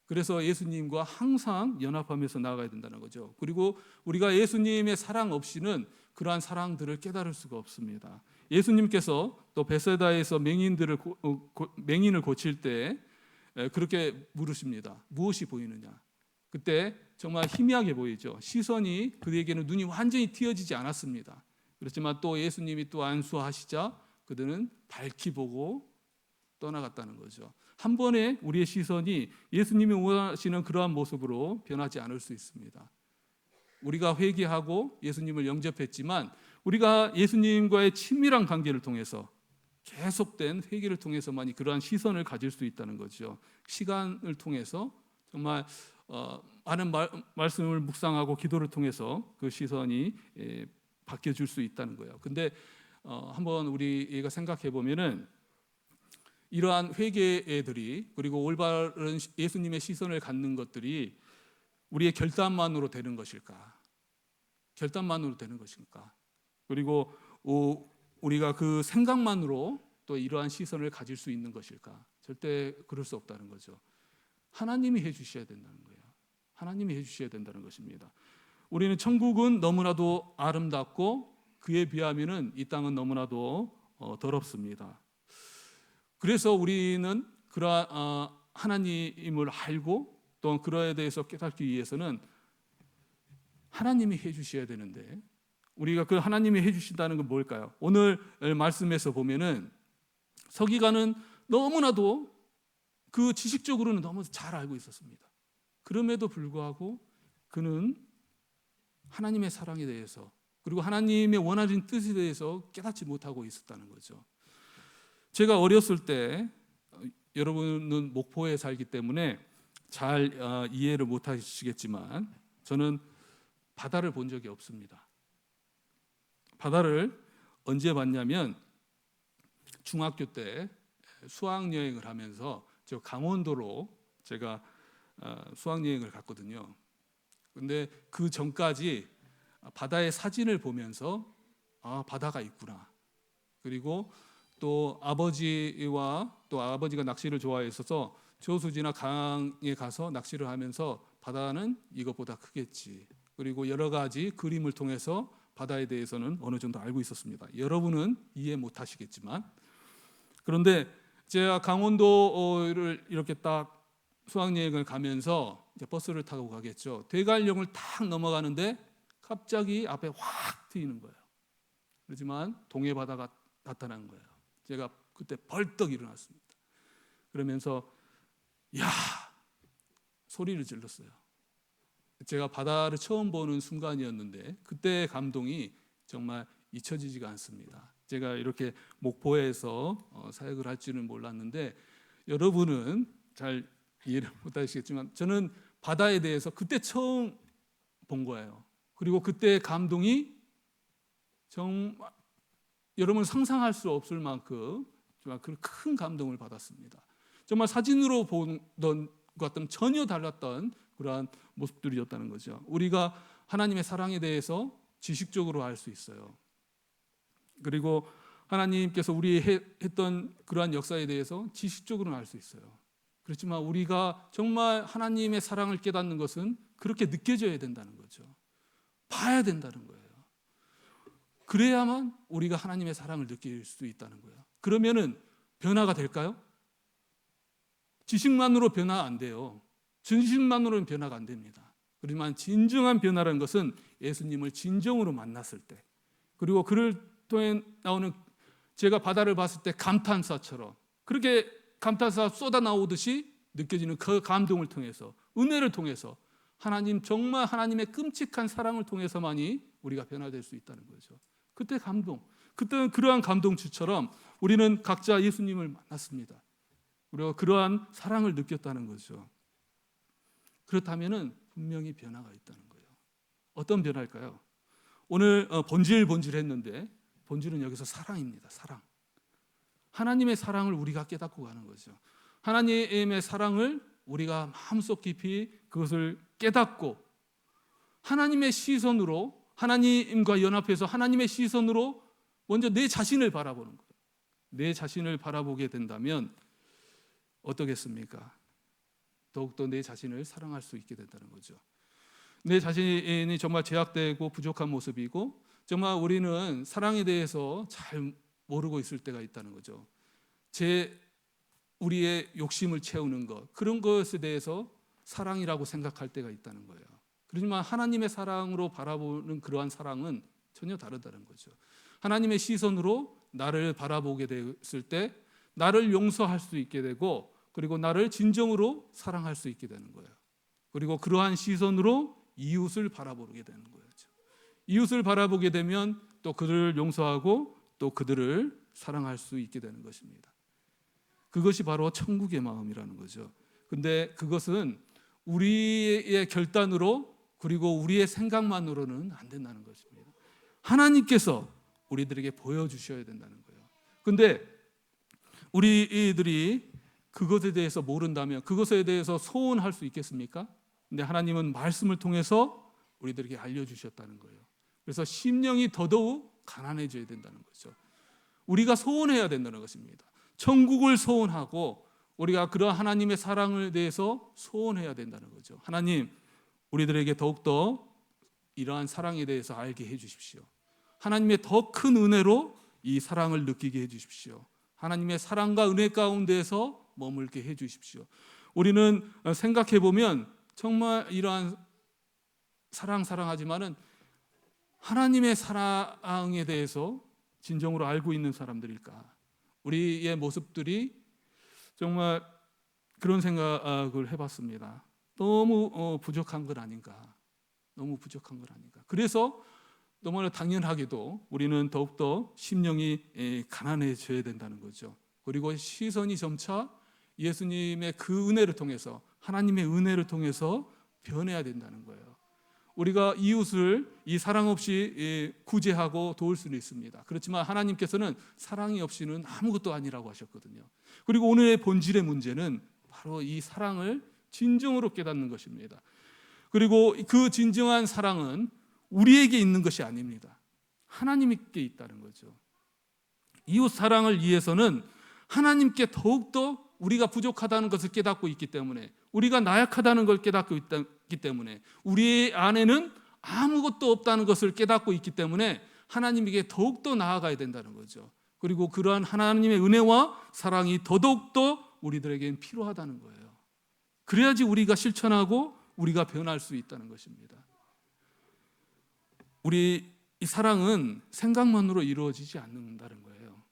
그래서 예수님과 항상 연합하면서 나아가야 된다는 거죠. 그리고 우리가 예수님의 사랑 없이는 그러한 사랑들을 깨달을 수가 없습니다. 예수님께서 또 베세다에서 맹인을 고칠 때 그렇게 물으십니다. 무엇이 보이느냐? 그때 정말 희미하게 보이죠. 시선이 그에게는 눈이 완전히 띄어지지 않았습니다. 그렇지만 또 예수님이 또 안수하시자 그들은 밝히 보고 떠나갔다는 거죠. 한 번에 우리의 시선이 예수님이 원하시는 그러한 모습으로 변하지 않을 수 있습니다. 우리가 회개하고 예수님을 영접했지만 우리가 예수님과의 친밀한 관계를 통해서 계속된 회개를 통해서만이 그러한 시선을 가질 수 있다는 거죠. 시간을 통해서 정말 많은 말씀을 묵상하고 기도를 통해서 그 시선이 바뀌어질 수 있다는 거예요. 근데 한번 우리가 생각해 보면은 이러한 회개들이, 그리고 올바른 예수님의 시선을 갖는 것들이 우리의 결단만으로 되는 것일까? 결단만으로 되는 것일까? 그리고 우리가 그 생각만으로 또 이러한 시선을 가질 수 있는 것일까? 절대 그럴 수 없다는 거죠. 하나님이 해주셔야 된다는 거예요. 하나님이 해주셔야 된다는 것입니다. 우리는 천국은 너무나도 아름답고 그에 비하면은 이 땅은 너무나도 더럽습니다. 그래서 우리는 그러한 하나님을 알고 또 그러에 대해서 깨닫기 위해서는 하나님이 해주셔야 되는데, 우리가 그 하나님이 해주신다는 건 뭘까요? 오늘 말씀에서 보면은 서기관은 너무나도 그 지식적으로는 너무 잘 알고 있었습니다. 그럼에도 불구하고 그는 하나님의 사랑에 대해서, 그리고 하나님의 원하는 뜻에 대해서 깨닫지 못하고 있었다는 거죠. 제가 어렸을 때, 여러분은 목포에 살기 때문에 잘 이해를 못하시겠지만 저는 바다를 본 적이 없습니다. 바다를 언제 봤냐면 중학교 때 수학여행을 하면서 저 강원도로 제가 수학여행을 갔거든요. 근데 그 전까지 바다의 사진을 보면서 바다가 있구나. 그리고 또 아버지가 낚시를 좋아했어서 저수지나 강에 가서 낚시를 하면서 바다는 이것보다 크겠지. 그리고 여러 가지 그림을 통해서 바다에 대해서는 어느 정도 알고 있었습니다. 여러분은 이해 못 하시겠지만, 그런데 제가 강원도를 이렇게 딱 수학여행을 가면서 이제 버스를 타고 가겠죠. 대관령을 딱 넘어가는데 갑자기 앞에 확 트이는 거예요. 그렇지만 동해 바다가 나타난 거예요. 제가 그때 벌떡 일어났습니다. 그러면서 야, 소리를 질렀어요. 제가 바다를 처음 보는 순간이었는데 그때의 감동이 정말 잊혀지지가 않습니다. 제가 이렇게 목포에서 사역을 할 줄은 몰랐는데 여러분은 잘 이해를 못하시겠지만 저는 바다에 대해서 그때 처음 본 거예요. 그리고 그때 감동이 정말 여러분 상상할 수 없을 만큼 정말 큰 감동을 받았습니다. 정말 사진으로 본 것 같던 전혀 달랐던 그러한 모습들이었다는 거죠. 우리가 하나님의 사랑에 대해서 지식적으로 알 수 있어요. 그리고 하나님께서 우리 했던 그러한 역사에 대해서 지식적으로는 알 수 있어요. 그렇지만 우리가 정말 하나님의 사랑을 깨닫는 것은 그렇게 느껴져야 된다는 거죠. 봐야 된다는 거예요. 그래야만 우리가 하나님의 사랑을 느낄 수 있다는 거예요. 그러면은 변화가 될까요? 지식만으로 변화 안 돼요. 지식만으로는 변화가 안 됩니다. 그렇지만 진정한 변화라는 것은 예수님을 진정으로 만났을 때, 그리고 그를 통해 나오는, 제가 바다를 봤을 때 감탄사처럼 그렇게 감탄사 쏟아 나오듯이 느껴지는 그 감동을 통해서, 은혜를 통해서, 하나님 정말 하나님의 끔찍한 사랑을 통해서만이 우리가 변화될 수 있다는 거죠. 그때 감동, 그때는 그러한 감동주처럼 우리는 각자 예수님을 만났습니다. 그리고 그러한 사랑을 느꼈다는 거죠. 그렇다면은 분명히 변화가 있다는 거예요. 어떤 변화일까요? 오늘 본질했는데 본질은 여기서 사랑입니다. 사랑. 하나님의 사랑을 우리가 깨닫고 가는 거죠. 하나님의 사랑을 우리가 마음속 깊이 그것을 깨닫고 하나님의 시선으로, 하나님과 연합해서 하나님의 시선으로 먼저 내 자신을 바라보는 거예요. 내 자신을 바라보게 된다면 어떻겠습니까? 더욱더 내 자신을 사랑할 수 있게 된다는 거죠. 내 자신이 정말 제약되고 부족한 모습이고 정말 우리는 사랑에 대해서 잘 모르고 있을 때가 있다는 거죠. 우리의 욕심을 채우는 것, 그런 것에 대해서 사랑이라고 생각할 때가 있다는 거예요. 그렇지만 하나님의 사랑으로 바라보는 그러한 사랑은 전혀 다르다는 거죠. 하나님의 시선으로 나를 바라보게 됐을 때 나를 용서할 수 있게 되고, 그리고 나를 진정으로 사랑할 수 있게 되는 거예요. 그리고 그러한 시선으로 이웃을 바라보게 되는 거예요. 이웃을 바라보게 되면 또 그들을 용서하고 또 그들을 사랑할 수 있게 되는 것입니다. 그것이 바로 천국의 마음이라는 거죠. 근데 그것은 우리의 결단으로, 그리고 우리의 생각만으로는 안 된다는 것입니다. 하나님께서 우리들에게 보여주셔야 된다는 거예요. 근데 우리들이 그것에 대해서 모른다면 그것에 대해서 소원할 수 있겠습니까? 근데 하나님은 말씀을 통해서 우리들에게 알려주셨다는 거예요. 그래서 심령이 더더욱 가난해져야 된다는 거죠. 우리가 소원해야 된다는 것입니다. 천국을 소원하고 우리가 그런 하나님의 사랑을 대해서 소원해야 된다는 거죠. 하나님, 우리들에게 더욱더 이러한 사랑에 대해서 알게 해주십시오. 하나님의 더 큰 은혜로 이 사랑을 느끼게 해주십시오. 하나님의 사랑과 은혜 가운데서 머물게 해주십시오. 우리는 생각해보면 정말 이러한 사랑하지만은 하나님의 사랑에 대해서 진정으로 알고 있는 사람들일까? 우리의 모습들이 정말 그런 생각을 해봤습니다. 너무 부족한 건 아닌가? 너무 부족한 건 아닌가? 그래서 너무나 당연하게도 우리는 더욱더 심령이 가난해져야 된다는 거죠. 그리고 시선이 점차 예수님의 그 은혜를 통해서, 하나님의 은혜를 통해서 변해야 된다는 거예요. 우리가 이웃을 이 사랑 없이 구제하고 도울 수는 있습니다. 그렇지만 하나님께서는 사랑이 없이는 아무것도 아니라고 하셨거든요. 그리고 오늘의 본질의 문제는 바로 이 사랑을 진정으로 깨닫는 것입니다. 그리고 그 진정한 사랑은 우리에게 있는 것이 아닙니다. 하나님께 있다는 거죠. 이웃 사랑을 위해서는 하나님께 더욱더 우리가 부족하다는 것을 깨닫고 있기 때문에, 우리가 나약하다는 걸 깨닫고 있기 때문에, 우리 안에는 아무것도 없다는 것을 깨닫고 있기 때문에 하나님에게 더욱더 나아가야 된다는 거죠. 그리고 그러한 하나님의 은혜와 사랑이 더더욱더 우리들에게는 필요하다는 거예요. 그래야지 우리가 실천하고 우리가 변할 수 있다는 것입니다. 우리 이 사랑은 생각만으로 이루어지지 않는다는 거예요.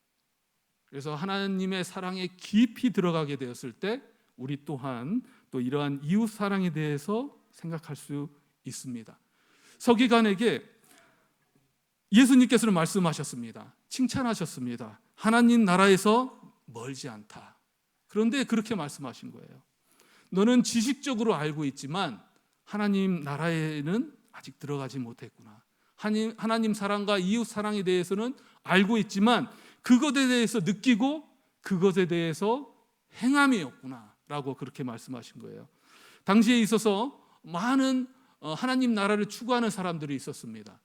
그래서 하나님의 사랑에 깊이 들어가게 되었을 때 우리 또한 또 이러한 이웃 사랑에 대해서 생각할 수 있습니다. 서기관에게 예수님께서는 말씀하셨습니다. 칭찬하셨습니다. 하나님 나라에서 멀지 않다. 그런데 그렇게 말씀하신 거예요. 너는 지식적으로 알고 있지만 하나님 나라에는 아직 들어가지 못했구나. 하나님 사랑과 이웃 사랑에 대해서는 알고 있지만 그것에 대해서 느끼고 그것에 대해서 행함이 없구나 라고 그렇게 말씀하신 거예요. 당시에 있어서 많은 하나님 나라를 추구하는 사람들이 있었습니다.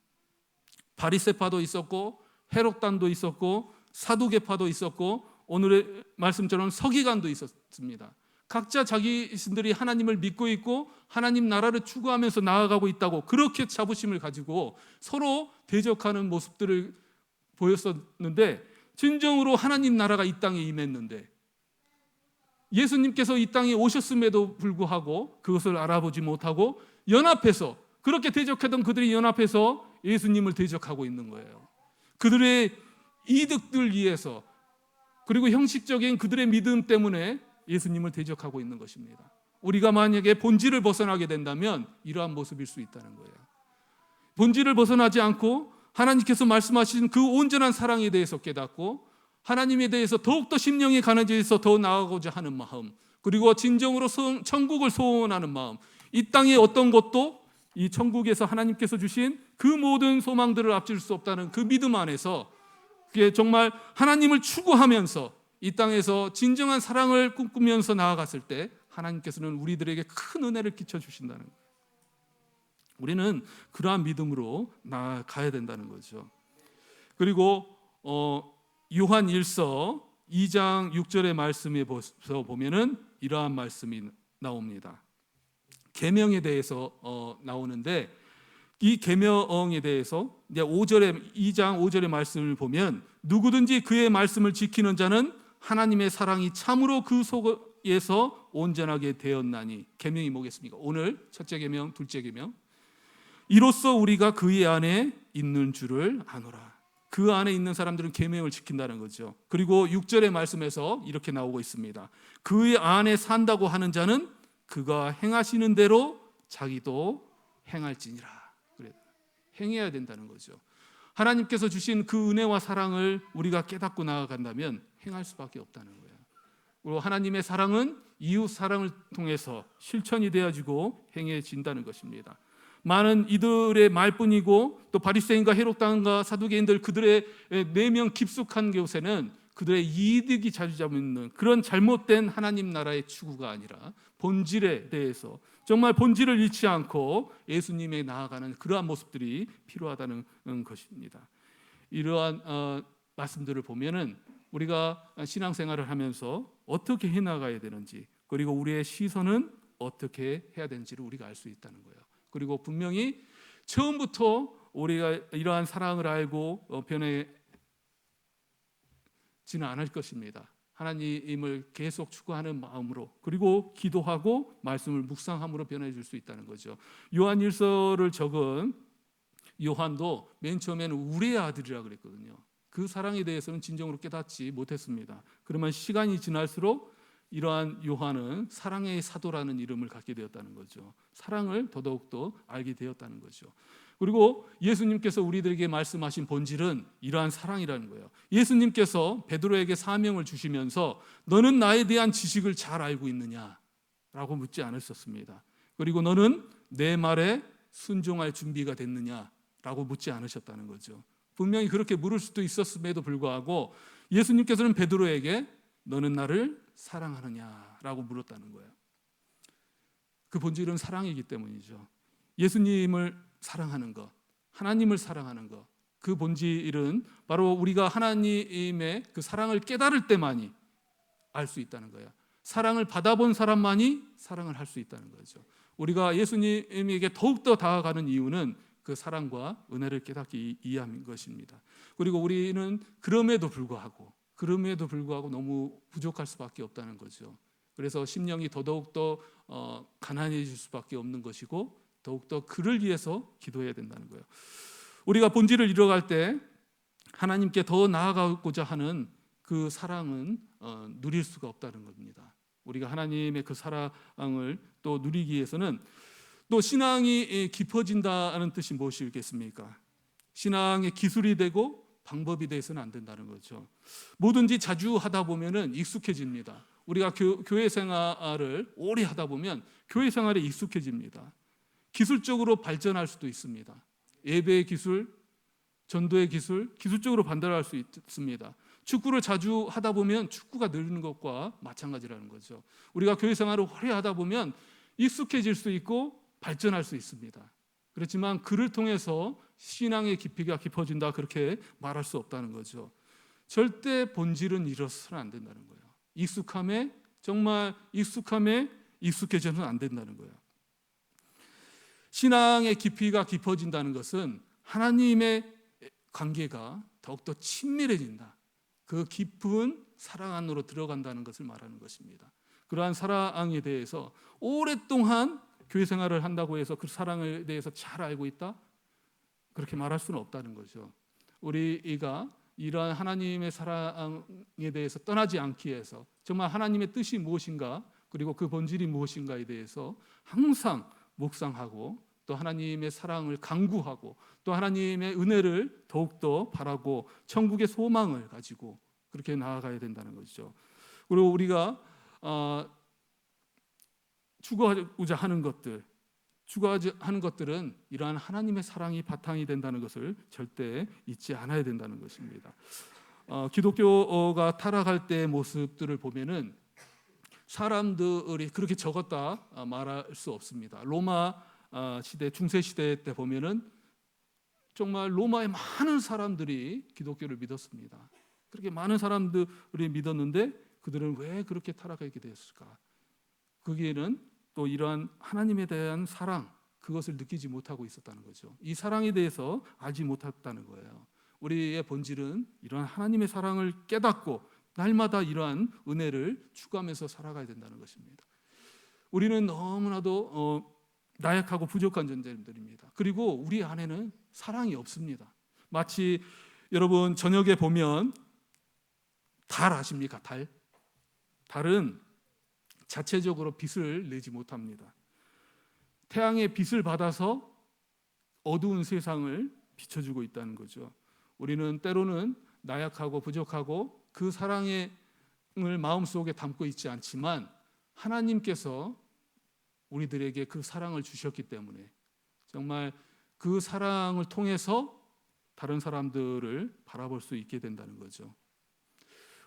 바리새파도 있었고 헤롯단도 있었고 사두개파도 있었고 오늘의 말씀처럼 서기관도 있었습니다. 각자 자기신들이 하나님을 믿고 있고 하나님 나라를 추구하면서 나아가고 있다고 그렇게 자부심을 가지고 서로 대적하는 모습들을 보였었는데, 진정으로 하나님 나라가 이 땅에 임했는데 예수님께서 이 땅에 오셨음에도 불구하고 그것을 알아보지 못하고 연합해서, 그렇게 대적하던 그들이 연합해서 예수님을 대적하고 있는 거예요. 그들의 이득들 위해서, 그리고 형식적인 그들의 믿음 때문에 예수님을 대적하고 있는 것입니다. 우리가 만약에 본질을 벗어나게 된다면 이러한 모습일 수 있다는 거예요. 본질을 벗어나지 않고 하나님께서 말씀하신 그 온전한 사랑에 대해서 깨닫고 하나님에 대해서 더욱더 심령이 가난해져서 더 나아가고자 하는 마음, 그리고 진정으로 천국을 소원하는 마음, 이 땅의 어떤 것도 이 천국에서 하나님께서 주신 그 모든 소망들을 앞질 수 없다는 그 믿음 안에서, 그게 정말 하나님을 추구하면서 이 땅에서 진정한 사랑을 꿈꾸면서 나아갔을 때 하나님께서는 우리들에게 큰 은혜를 끼쳐주신다는 거예요. 우리는 그러한 믿음으로 나아가야 된다는 거죠. 그리고 요한 1서 2장 6절의 말씀에서 보면은 이러한 말씀이 나옵니다. 계명에 대해서 나오는데, 이 계명에 대해서 이제 2장 5절의 말씀을 보면 누구든지 그의 말씀을 지키는 자는 하나님의 사랑이 참으로 그 속에서 온전하게 되었나니. 계명이 뭐겠습니까? 오늘 첫째 계명, 둘째 계명. 이로써 우리가 그의 안에 있는 줄을 아노라. 그 안에 있는 사람들은 계명을 지킨다는 거죠. 그리고 6절의 말씀에서 이렇게 나오고 있습니다. 그의 안에 산다고 하는 자는 그가 행하시는 대로 자기도 행할지니라. 그래, 행해야 된다는 거죠. 하나님께서 주신 그 은혜와 사랑을 우리가 깨닫고 나아간다면 행할 수밖에 없다는 거예요. 그리고 하나님의 사랑은 이웃 사랑을 통해서 실천이 되어지고 행해진다는 것입니다. 많은 이들의 말뿐이고 또 바리새인과 헤롯당과 사두개인들, 그들의 내면 깊숙한 곳에는 그들의 이득이 자리 잡는 그런 잘못된 하나님 나라의 추구가 아니라 본질에 대해서 정말 본질을 잃지 않고 예수님에 나아가는 그러한 모습들이 필요하다는 것입니다. 이러한 말씀들을 보면은 우리가 신앙생활을 하면서 어떻게 해나가야 되는지, 그리고 우리의 시선은 어떻게 해야 되는지를 우리가 알 수 있다는 거예요. 그리고 분명히 처음부터 우리가 이러한 사랑을 알고 변해지는 않을 것입니다. 하나님을 계속 추구하는 마음으로, 그리고 기도하고 말씀을 묵상함으로 변해질 수 있다는 거죠. 요한 1서를 적은 요한도 맨 처음에는 우리의 아들이라 그랬거든요. 그 사랑에 대해서는 진정으로 깨닫지 못했습니다. 그러면 시간이 지날수록 이러한 요한은 사랑의 사도라는 이름을 갖게 되었다는 거죠. 사랑을 더더욱더 알게 되었다는 거죠. 그리고 예수님께서 우리들에게 말씀하신 본질은 이러한 사랑이라는 거예요. 예수님께서 베드로에게 사명을 주시면서 너는 나에 대한 지식을 잘 알고 있느냐라고 묻지 않으셨습니다. 그리고 너는 내 말에 순종할 준비가 됐느냐라고 묻지 않으셨다는 거죠. 분명히 그렇게 물을 수도 있었음에도 불구하고 예수님께서는 베드로에게 너는 나를 사랑하느냐라고 물었다는 거예요. 그 본질은 사랑이기 때문이죠. 예수님을 사랑하는 것, 하나님을 사랑하는 것, 그 본질은 바로 우리가 하나님의 그 사랑을 깨달을 때만이 알 수 있다는 거예요. 사랑을 받아본 사람만이 사랑을 할 수 있다는 거죠. 우리가 예수님에게 더욱더 다가가는 이유는 그 사랑과 은혜를 깨닫기 이해한 것입니다. 그리고 우리는 그럼에도 불구하고 너무 부족할 수밖에 없다는 거죠. 그래서 심령이 더더욱더 가난해질 수밖에 없는 것이고 더욱더 그를 위해서 기도해야 된다는 거예요. 우리가 본질을 잃어갈 때 하나님께 더 나아가고자 하는 그 사랑은 누릴 수가 없다는 겁니다. 우리가 하나님의 그 사랑을 또 누리기 위해서는 또 신앙이 깊어진다는 뜻이 무엇이겠습니까? 신앙의 기술이 되고 방법이 돼서는 안 된다는 거죠. 뭐든지 자주 하다 보면은 익숙해집니다. 우리가 교회 생활을 오래 하다 보면 교회 생활에 익숙해집니다. 기술적으로 발전할 수도 있습니다. 예배의 기술, 전도의 기술, 기술적으로 발달할 수 있습니다. 축구를 자주 하다 보면 축구가 늘는 것과 마찬가지라는 거죠. 우리가 교회 생활을 오래 하다 보면 익숙해질 수 있고 발전할 수 있습니다. 그렇지만 그를 통해서 신앙의 깊이가 깊어진다 그렇게 말할 수 없다는 거죠. 절대 본질은 잃어서는 안 된다는 거예요. 익숙함에 정말 익숙해져서는 안 된다는 거예요. 신앙의 깊이가 깊어진다는 것은 하나님의 관계가 더욱더 친밀해진다. 그 깊은 사랑 안으로 들어간다는 것을 말하는 것입니다. 그러한 사랑에 대해서 오랫동안 교회 생활을 한다고 해서 그 사랑에 대해서 잘 알고 있다? 그렇게 말할 수는 없다는 거죠. 우리가 이러한 하나님의 사랑에 대해서 떠나지 않기 위해서 정말 하나님의 뜻이 무엇인가 그리고 그 본질이 무엇인가에 대해서 항상 묵상하고 또 하나님의 사랑을 간구하고 또 하나님의 은혜를 더욱더 바라고 천국의 소망을 가지고 그렇게 나아가야 된다는 거죠. 그리고 우리가 추구하고자 하는 것들은 이러한 하나님의 사랑이 바탕이 된다는 것을 절대 잊지 않아야 된다는 것입니다. 기독교가 타락할 때의 모습들을 보면은 사람들이 그렇게 적었다 말할 수 없습니다. 로마 시대, 중세 시대 때 보면은 정말 로마의 많은 사람들이 기독교를 믿었습니다. 그렇게 많은 사람들이 믿었는데 그들은 왜 그렇게 타락하게 되었을까? 거기에는 또 이러한 하나님에 대한 사랑, 그것을 느끼지 못하고 있었다는 거죠. 이 사랑에 대해서 알지 못했다는 거예요. 우리의 본질은 이러한 하나님의 사랑을 깨닫고 날마다 이러한 은혜를 추구하면서 살아가야 된다는 것입니다. 우리는 너무나도 나약하고 부족한 존재들입니다. 그리고 우리 안에는 사랑이 없습니다. 마치 여러분 저녁에 보면 달 아십니까? 달은 자체적으로 빛을 내지 못합니다. 태양의 빛을 받아서 어두운 세상을 비춰주고 있다는 거죠. 우리는 때로는 나약하고 부족하고 그 사랑을 마음속에 담고 있지 않지만 하나님께서 우리들에게 그 사랑을 주셨기 때문에 정말 그 사랑을 통해서 다른 사람들을 바라볼 수 있게 된다는 거죠.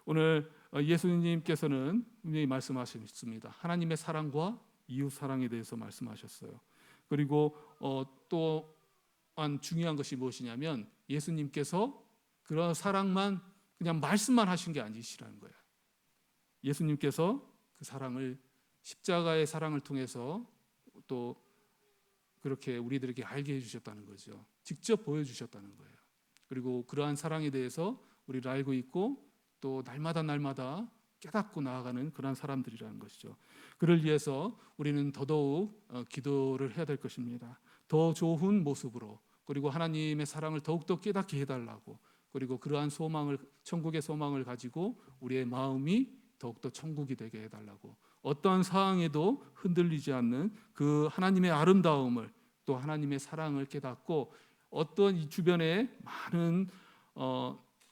오늘 예수님께서는 분명히 말씀하셨습니다. 하나님의 사랑과 이웃 사랑에 대해서 말씀하셨어요. 그리고 또한 중요한 것이 무엇이냐면 예수님께서 그런 사랑만 그냥 말씀만 하신 게 아니시라는 거예요. 예수님께서 그 사랑을 십자가의 사랑을 통해서 또 그렇게 우리들에게 알게 해주셨다는 거죠. 직접 보여주셨다는 거예요. 그리고 그러한 사랑에 대해서 우리를 알고 있고 또 날마다 깨닫고 나아가는 그런 사람들이라는 것이죠. 그를 위해서 우리는 더더욱 기도를 해야 될 것입니다. 더 좋은 모습으로 그리고 하나님의 사랑을 더욱더 깨닫게 해달라고 그리고 그러한 소망을 천국의 소망을 가지고 우리의 마음이 더욱더 천국이 되게 해달라고 어떠한 상황에도 흔들리지 않는 그 하나님의 아름다움을 또 하나님의 사랑을 깨닫고 어떤 이 주변에 많은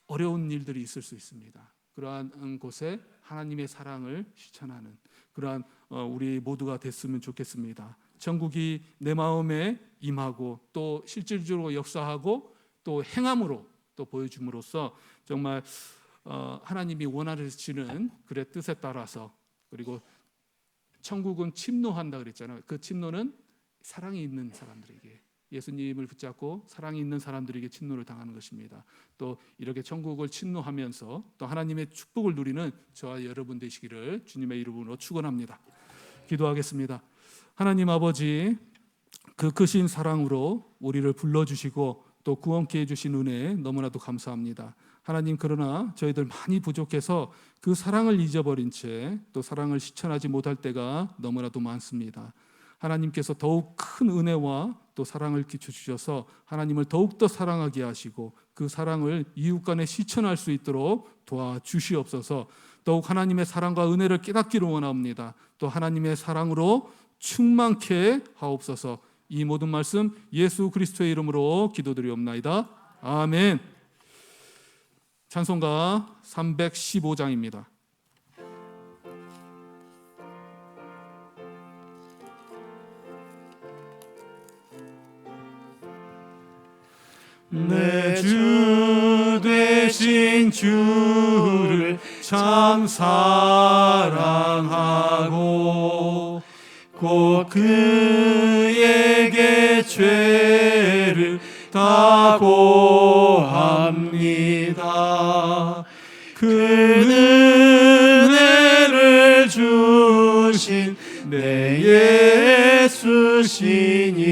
어려운 일들이 있을 수 있습니다. 그러한 곳에 하나님의 사랑을 실천하는 그러한 우리 모두가 됐으면 좋겠습니다. 천국이 내 마음에 임하고 또 실질적으로 역사하고 또 행함으로 또 보여줌으로써 정말 하나님이 원하시는 그의 뜻에 따라서 그리고 천국은 침노한다 그랬잖아요. 그 침노는 사랑이 있는 사람들에게 예수님을 붙잡고 사랑이 있는 사람들에게 침노를 당하는 것입니다. 또 이렇게 천국을 침노하면서 또 하나님의 축복을 누리는 저와 여러분 되시기를 주님의 이름으로 축원합니다. 기도하겠습니다. 하나님 아버지, 그 크신 사랑으로 우리를 불러주시고 또 구원케 해주신 은혜에 너무나도 감사합니다. 하나님, 그러나 저희들 많이 부족해서 그 사랑을 잊어버린 채 또 사랑을 실천하지 못할 때가 너무나도 많습니다. 하나님께서 더욱 큰 은혜와 또 사랑을 끼쳐주셔서 하나님을 더욱더 사랑하게 하시고 그 사랑을 이웃 간에 실천할 수 있도록 도와주시옵소서. 더욱 하나님의 사랑과 은혜를 깨닫기를 원합니다. 또 하나님의 사랑으로 충만케 하옵소서. 이 모든 말씀 예수 그리스도의 이름으로 기도드리옵나이다. 아멘. 찬송가 315장입니다. 내 주 되신 주를 참 사랑하고 곧 그에게 죄를 다 고합니다. 그 은혜를 주신 내 예수시니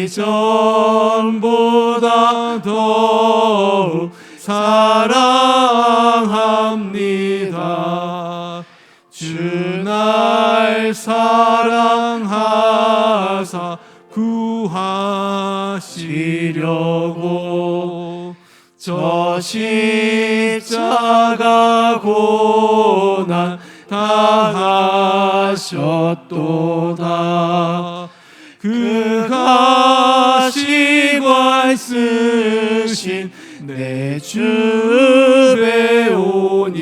이전보다 더욱 사랑합니다. 주 날 사랑하사 구하시려고 저 십자가 고난 당하셨도다. 그 가시관 쓰신 내 주 배우니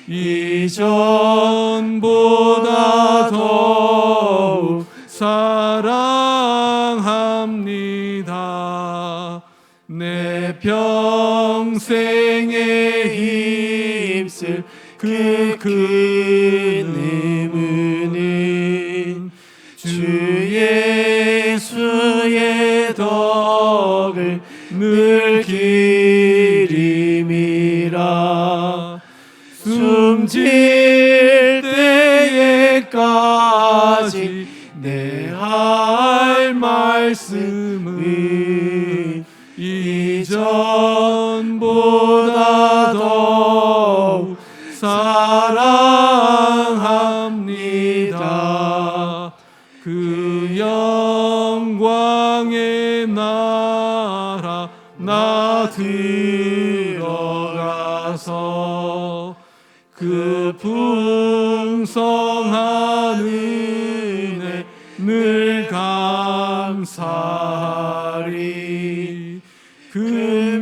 이전보다 더욱 사랑합니다. 내 평생에 힘쓸 그 은혜는 주 예수의 덕을 늘 기림이라. 숨질 때에까지 내 할 말씀은 이전보다 더욱 사랑합니다. 그 영광의 나라 나 들어가서 그 풍성한 은혜 늘 감사하리. 그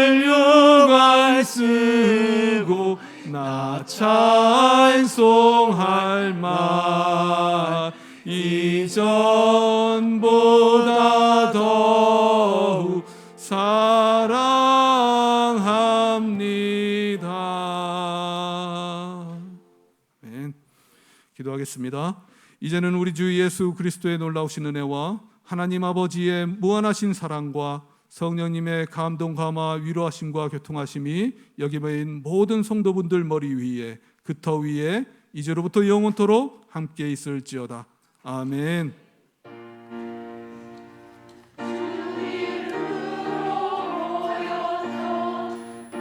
면류관 쓰고 나 찬송할 말 이전보다 더욱 사랑합니다. 아멘. 기도하겠습니다. 이제는 우리 주 예수 그리스도의 놀라우신 은혜와 하나님 아버지의 무한하신 사랑과 성령님의 감동, 감화, 위로하심과 교통하심이 여기 모인 모든 성도분들 머리 위에, 그 터 위에 이제로부터 영원토록 함께 있을지어다. 아멘.